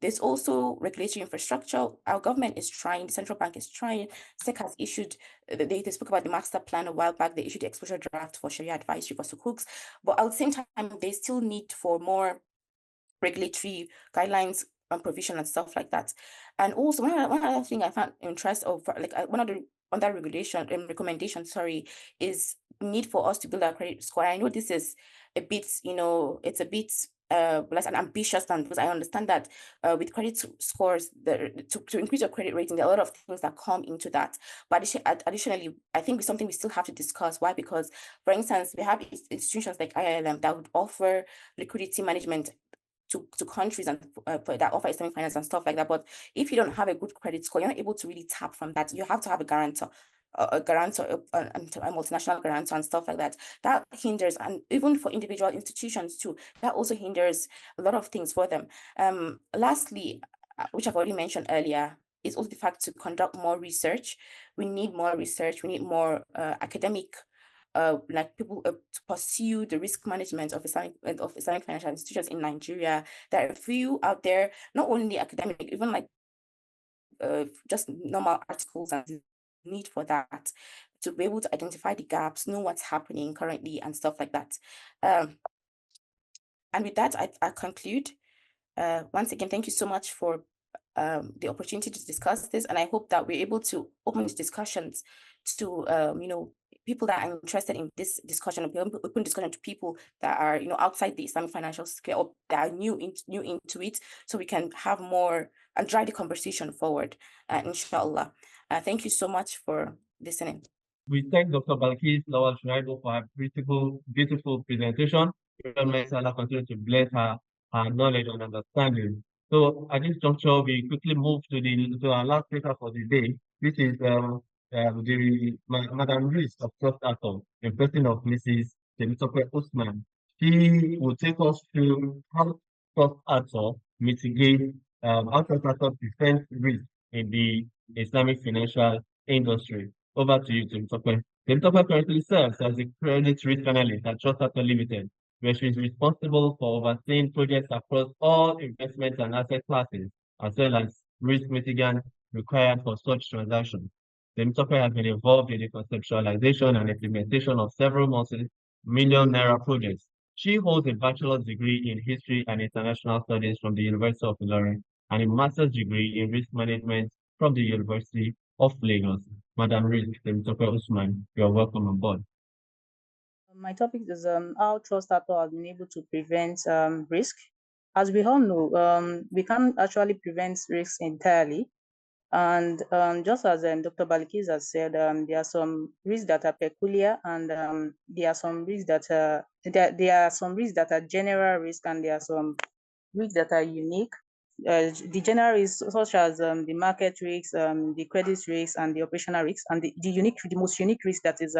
[SPEAKER 5] There's also regulatory infrastructure. Our government is trying, the central bank is trying. SEC has issued, they spoke about the master plan a while back. They issued the exposure draft for Sharia advisory for Sukuks, but at the same time, they still need for more regulatory guidelines and provision and stuff like that. And also one other thing I found interest of, like one of the other regulation and recommendation, sorry, is need for us to build our credit score. I know this is a bit, it's a bit less an ambitious plan, because I understand that with credit scores, to increase your credit rating, there are a lot of things that come into that. But additionally, I think it's something we still have to discuss. Why? Because, for instance, we have institutions like ILM that would offer liquidity management to countries and that offer Islamic finance and stuff like that. But if you don't have a good credit score, you're not able to really tap from that. You have to have a guarantor, a multinational guarantor and stuff like that. That hinders, and even for individual institutions too, that also hinders a lot of things for them. Lastly, which I've already mentioned earlier, is also the fact to conduct more research. We need more research. We need more academic like people to pursue the risk management of Islamic financial institutions in Nigeria. There are a few out there, not only academic, even like just normal articles, and need for that to be able to identify the gaps, know what's happening currently and stuff like that. And with that, I conclude. Once again, thank you so much for the opportunity to discuss this, and I hope that we're able to open these discussions to people that are interested in this discussion, open discussion to people that are outside the Islamic financial sphere or that are new into it, so we can have more and drive the conversation forward, inshallah. Thank you so much for listening.
[SPEAKER 2] We thank Dr. Bilkis Lawal Shuaibu for her beautiful presentation. May Allah continue to bless her knowledge and understanding. So at this juncture, we quickly move to our last speaker for the day. This is Madam Riz of Trust Atom, in person of Mrs. Temitope Usman. She will take us through how Trust Atom mitigate how Trust Atom defends risk in the Islamic financial industry. Over to you, Temitope. Temitope currently serves as a credit risk analyst at Trust Atom Limited, where she is responsible for overseeing projects across all investments and asset classes, as well as risk mitigants required for such transactions. Temitope has been involved in the conceptualization and implementation of several multi-million naira projects. She holds a bachelor's degree in history and international studies from the University of Ilorin and a master's degree in risk management from the University of Lagos. Madam Riz Temitope Usman, you are welcome on board.
[SPEAKER 6] My topic is how Trust Atom has been able to prevent risk. As we all know, we can't actually prevent risk entirely. And just as Dr. Bilkis has said, there are some risks that are peculiar, and there are some risks that are general risk, and there are some risks that are unique. The general risks, such as the market risks, the credit risks, and the operational risks, and the most unique risk that is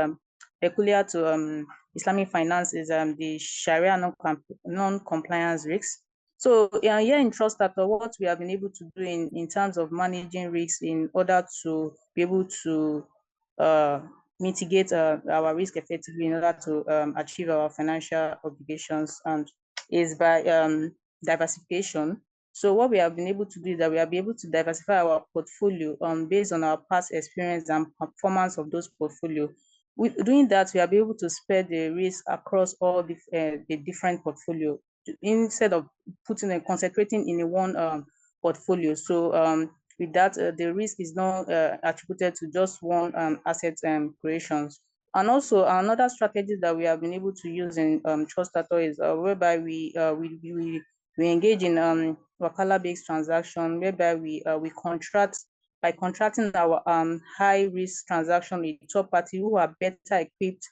[SPEAKER 6] peculiar to Islamic finance is the Sharia non-compliance risks. So here in Trust Atom, what we have been able to do in terms of managing risks in order to be able to mitigate our risk effectively in order to achieve our financial obligations, and is by diversification. So what we have been able to do is that we have been able to diversify our portfolio based on our past experience and performance of those portfolio. With doing that, we have been able to spread the risk across all the different portfolio, instead of concentrating in one portfolio. So with that, the risk is not attributed to just one asset creations. And also another strategy that we have been able to use in Trust Atom is whereby we engage in wakala-based transaction, whereby we contract by contracting our high risk transaction with third party who are better equipped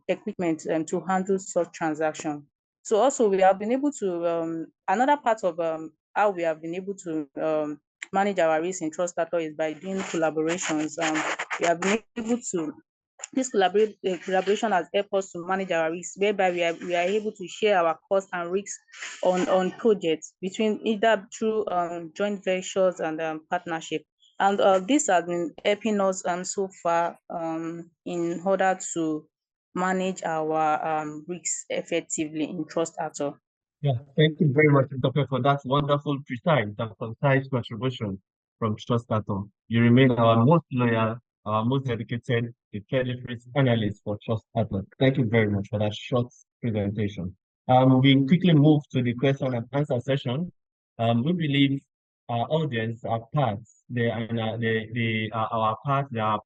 [SPEAKER 6] equipment to handle such transaction. So also we have been able to another part of how we have been able to manage our risk in Trust Atom is by doing collaborations. We have been able to This collaboration has helped us to manage our risks, whereby we are able to share our costs and risks on projects between either through joint ventures and partnership. And this has been helping us so far in order to manage our risks effectively in Trust at all.
[SPEAKER 2] Yeah, thank you very much, Dr. for that wonderful, precise and concise contribution from Trustathon. You remain our most loyal, our most dedicated, the credit risk analyst for Trustathon. Thank you very much for that short presentation. We quickly move to the question and answer session. We believe our audience are parts, they are our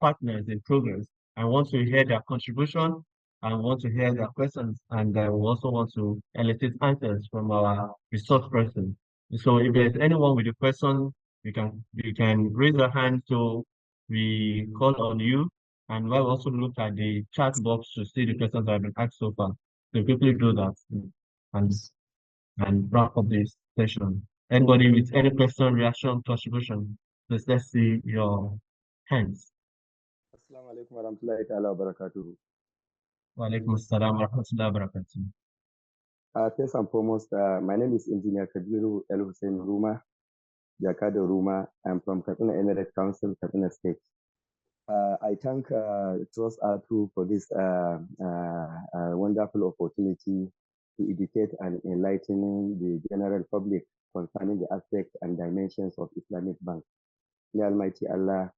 [SPEAKER 2] partners in progress. I want to hear their contribution. I want to hear their questions, and we also want to elicit answers from our resource person. So if there's anyone with a question, you can raise your hand so we call on you. And we'll also look at the chat box to see the questions that have been asked so far. So quickly do that and wrap up this session. Anybody with any question, reaction, contribution, let's see your hands.
[SPEAKER 7] Assalamu alaikum warahmatullahi ta'ala wabarakatuh.
[SPEAKER 2] Wa alaikum assalam wa rahmatullahi wa barakatuh.
[SPEAKER 7] First and foremost, my name is Engineer Kabiru El Hussein Ruma, Jakado Ruma. I'm from Katsina Emirate Council, Katsina State. I thank Trust R2 for this wonderful opportunity to educate and enlighten the general public concerning the aspects and dimensions of Islamic Bank. May Almighty Allah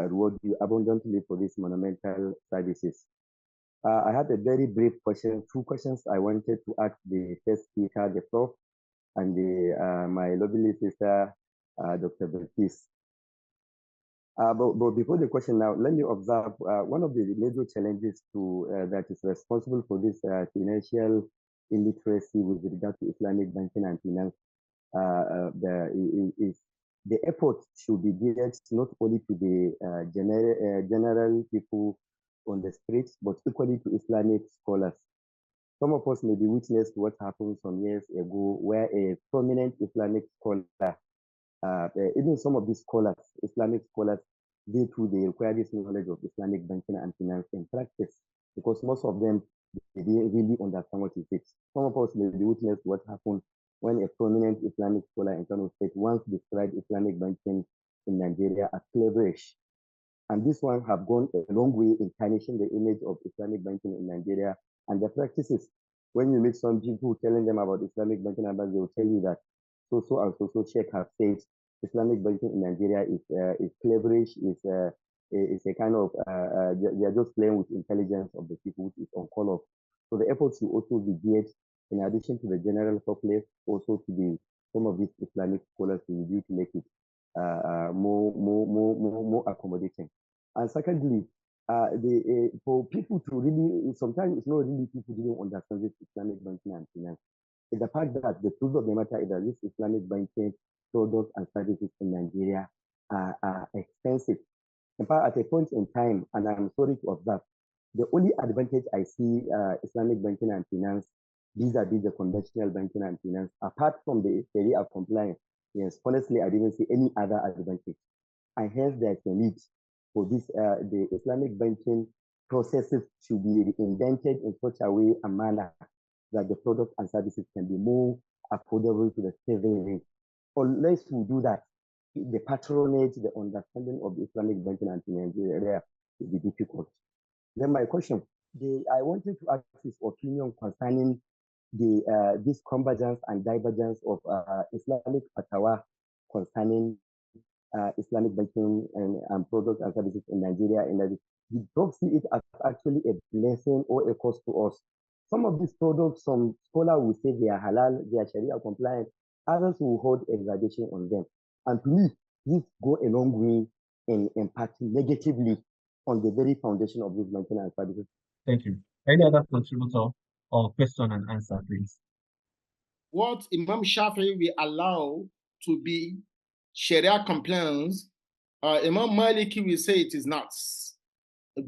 [SPEAKER 7] reward you abundantly for these monumental services. I had a very brief question, 2 questions I wanted to ask the first speaker, the Prof, and my lovely sister, Dr. Bilkis. But before the question now, let me observe one of the major challenges that is responsible for this financial illiteracy with regard to Islamic banking and finance is the effort should be geared not only to the general people on the streets, but equally to Islamic scholars. Some of us may be witness to what happened some years ago, where a prominent Islamic scholar, even some of these scholars, Islamic scholars, they too, they require this knowledge of Islamic banking and finance in practice, because most of them, they didn't really understand what it is. Some of us may be witness to what happened when a prominent Islamic scholar in Kano State once described Islamic banking in Nigeria as slaverish. And this one have gone a long way in tarnishing the image of Islamic banking in Nigeria and the practices. When you meet some people telling them about Islamic banking, they will tell you that so and so Sheikh have said Islamic banking in Nigeria is slaverish, is a kind of they are just playing with intelligence of the people, which is uncalled for. So the efforts will also be geared, in addition to the general populace, also to some of these Islamic scholars will be to make it more accommodating. And secondly, for people to really, sometimes it's not really people who don't understand this Islamic banking and finance. It's the fact that the truth of the matter is that this Islamic banking products and services in Nigeria are expensive. In fact, at a point in time, and I'm sorry to observe, the only advantage I see Islamic banking and finance vis-a-vis the conventional banking and finance, apart from the Sharia compliance, yes, honestly, I didn't see any other advantage. And hence, there's a need for this, the Islamic banking processes should be invented in such a way and manner that the products and services can be more affordable to the citizenry. Unless we do that, the patronage, the understanding of Islamic banking and Nigeria will be difficult. Then my question, I wanted to ask his opinion concerning this convergence and divergence of Islamic fatwa concerning Islamic banking and products and services in Nigeria. And you don't see it as actually a blessing or a cost to us. Some of these products, some scholars will say they are halal, they are Sharia compliant. Others will hold a gradation on them. And to me, this go a long way in impacting negatively on the very foundation of this banking and services.
[SPEAKER 2] Thank you. Any other contributor or question and answer, please?
[SPEAKER 4] What Imam Shafi'i will allow to be Sharia compliance, Imam Maliki will say it is not,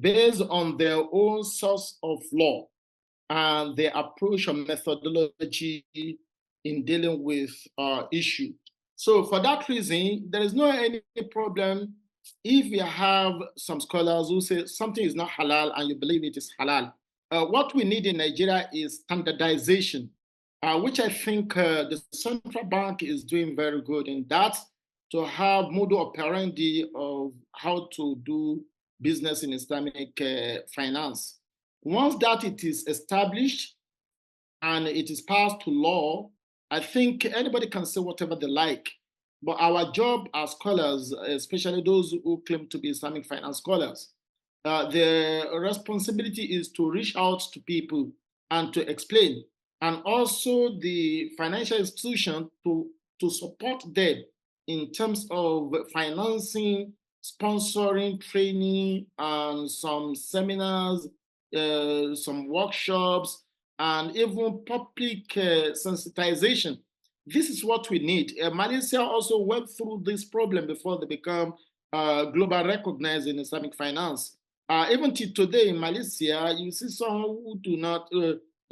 [SPEAKER 4] based on their own source of law and their approach or methodology in dealing with issue. So for that reason, there is no any problem if you have some scholars who say something is not halal and you believe it is halal, what we need in Nigeria is standardization, which I think the central bank is doing very good in that, to have modus operandi of how to do business in Islamic finance. Once that it is established and it is passed to law, I think anybody can say whatever they like. But our job as scholars, especially those who claim to be Islamic finance scholars, the responsibility is to reach out to people and to explain, and also the financial institution to support them in terms of financing, sponsoring, training, and some seminars, some workshops, and even public sensitization. This is what we need. Malaysia also went through this problem before they become global recognized in Islamic finance. Even till today in Malaysia, you see someone who do not,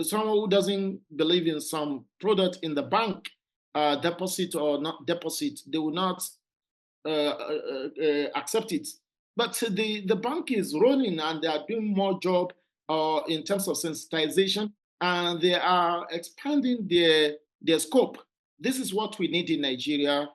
[SPEAKER 4] someone who doesn't believe in some product in the bank, deposit or not deposit, they will not accept it. But the bank is running and they are doing more job in terms of sensitization, and they are expanding their scope. This is what we need in Nigeria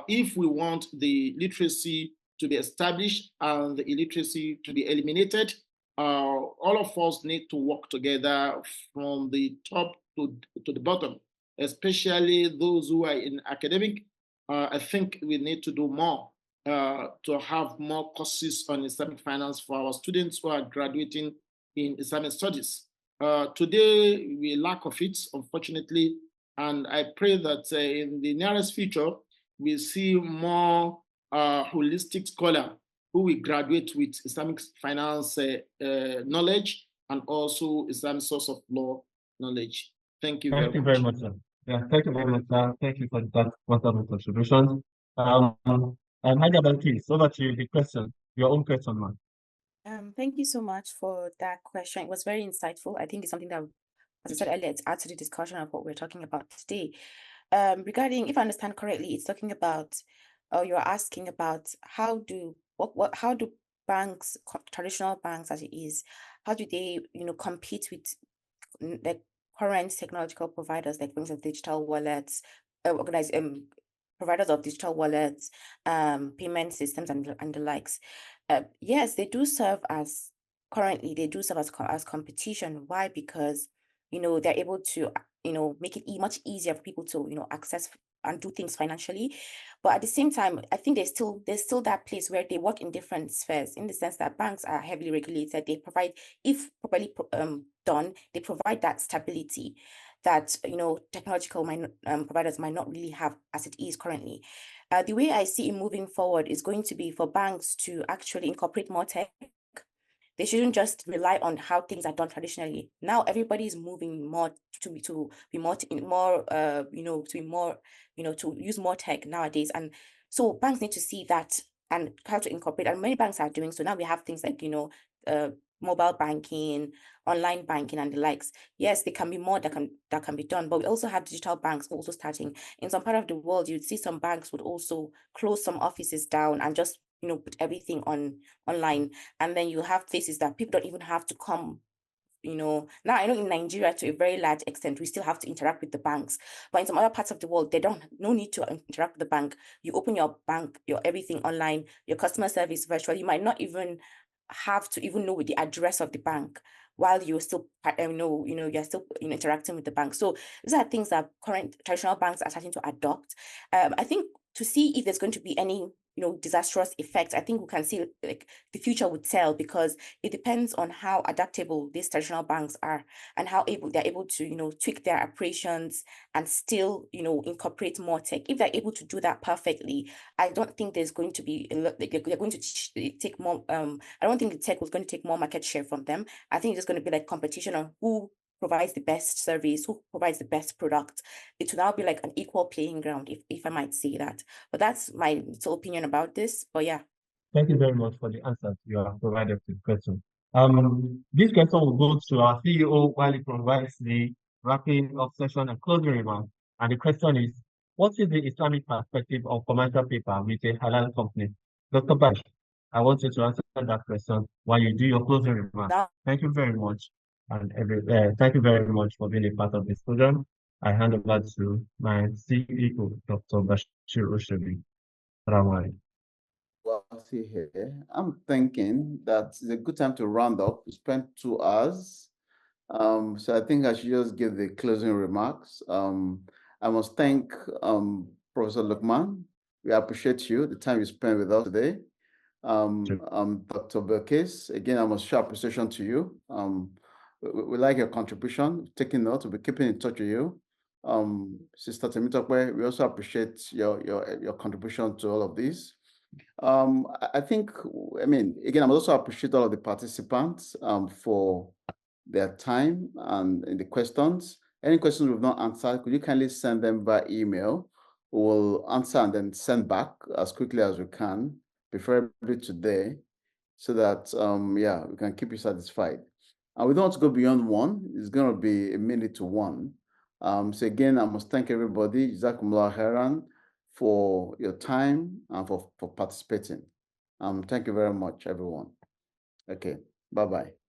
[SPEAKER 4] if we want the literacy to be established and the illiteracy to be eliminated. All of us need to work together from the top to the bottom, especially those who are in academic. I think we need to do more to have more courses on Islamic finance for our students who are graduating in Islamic studies. Today, we lack of it, unfortunately, and I pray that in the nearest future, we see more holistic scholar who will graduate with Islamic finance knowledge and also Islamic source of law knowledge. Thank you very much.
[SPEAKER 2] Thank you very much, sir. Yeah, thank you very much, sir. Thank you for that wonderful contributions. Haja Bilkis, over to you, the question, your own question, man.
[SPEAKER 5] Thank you so much for that question. It was very insightful. I think it's something that, as I said earlier, it's add to the discussion of what we're talking about today. Regarding, if I understand correctly, it's talking about, or you're asking about how do banks, traditional banks as it is, how do they, compete with the current technological providers, like for instance, digital wallets, providers of digital wallets, payment systems, and the likes. Yes, they do serve as as competition. Why? Because they're able to make it much easier for people to access and do things financially. But at the same time, I think there's still that place where they work in different spheres, in the sense that banks are heavily regulated. They provide, if properly done, they provide that stability that technological providers might not really have as it is currently. The way I see it moving forward is going to be for banks to actually incorporate more tech. They shouldn't just rely on how things are done traditionally. Now everybody's moving more to use more tech nowadays, and so banks need to see that and how to incorporate. And many banks are doing so. Now we have things like mobile banking, online banking, and the likes. Yes, there can be more that can be done, but we also have digital banks also starting. In some part of the world, you'd see some banks would also close some offices down and just put everything online, and then you have places that people don't even have to come. Now I know in Nigeria, to a very large extent, we still have to interact with the banks, but in some other parts of the world, no need to interact with the bank. You open your bank, your everything online, your customer service virtual. You might not even have to even know the address of the bank while you're still you're still interacting with the bank. So these are things that current traditional banks are starting to adopt. I think to see if there's going to be any disastrous effects, I think we can see like the future would tell, because it depends on how adaptable these traditional banks are and how they're able to tweak their operations and still incorporate more tech. If they're able to do that perfectly, I don't think there's going to be they're going to take more. I don't think the tech was going to take more market share from them. I think it's going to be like competition on who provides the best service, who provides the best product. It will now be like an equal playing ground, if I might say that. But that's my little opinion about this. But yeah.
[SPEAKER 2] Thank you very much for the answers you have provided to the question. This question will go to our CEO while he provides the wrapping up session and closing remarks. And the question is, what is the Islamic perspective of commercial paper with a halal company? Dr. Bash. I want you to answer that question while you do your closing remarks. Thank you very much. And thank you very much for being a part of this program. I hand over to my CEO, Dr. Bashir Oshabi.
[SPEAKER 3] Well, see here, I'm thinking that it's a good time to round up. We spent 2 hours. So I think I should just give the closing remarks. I must thank Professor Luqman. We appreciate you, the time you spent with us today. Dr. Bilkis, again, I must show appreciation to you. We like your contribution, taking note, we'll be keeping in touch with you. Sister Temitokwe, we also appreciate your contribution to all of this. I think, I mean, again, I must also appreciate all of the participants for their time and the questions. Any questions we've not answered, could you kindly send them by email? We'll answer and then send back as quickly as we can, preferably today, so that yeah, we can keep you satisfied. And we don't want to go beyond 1. It's going to be a minute to 1. So again, I must thank everybody, Jazakumullah khairan, for your time and for participating. Thank you very much, everyone. Okay, bye-bye.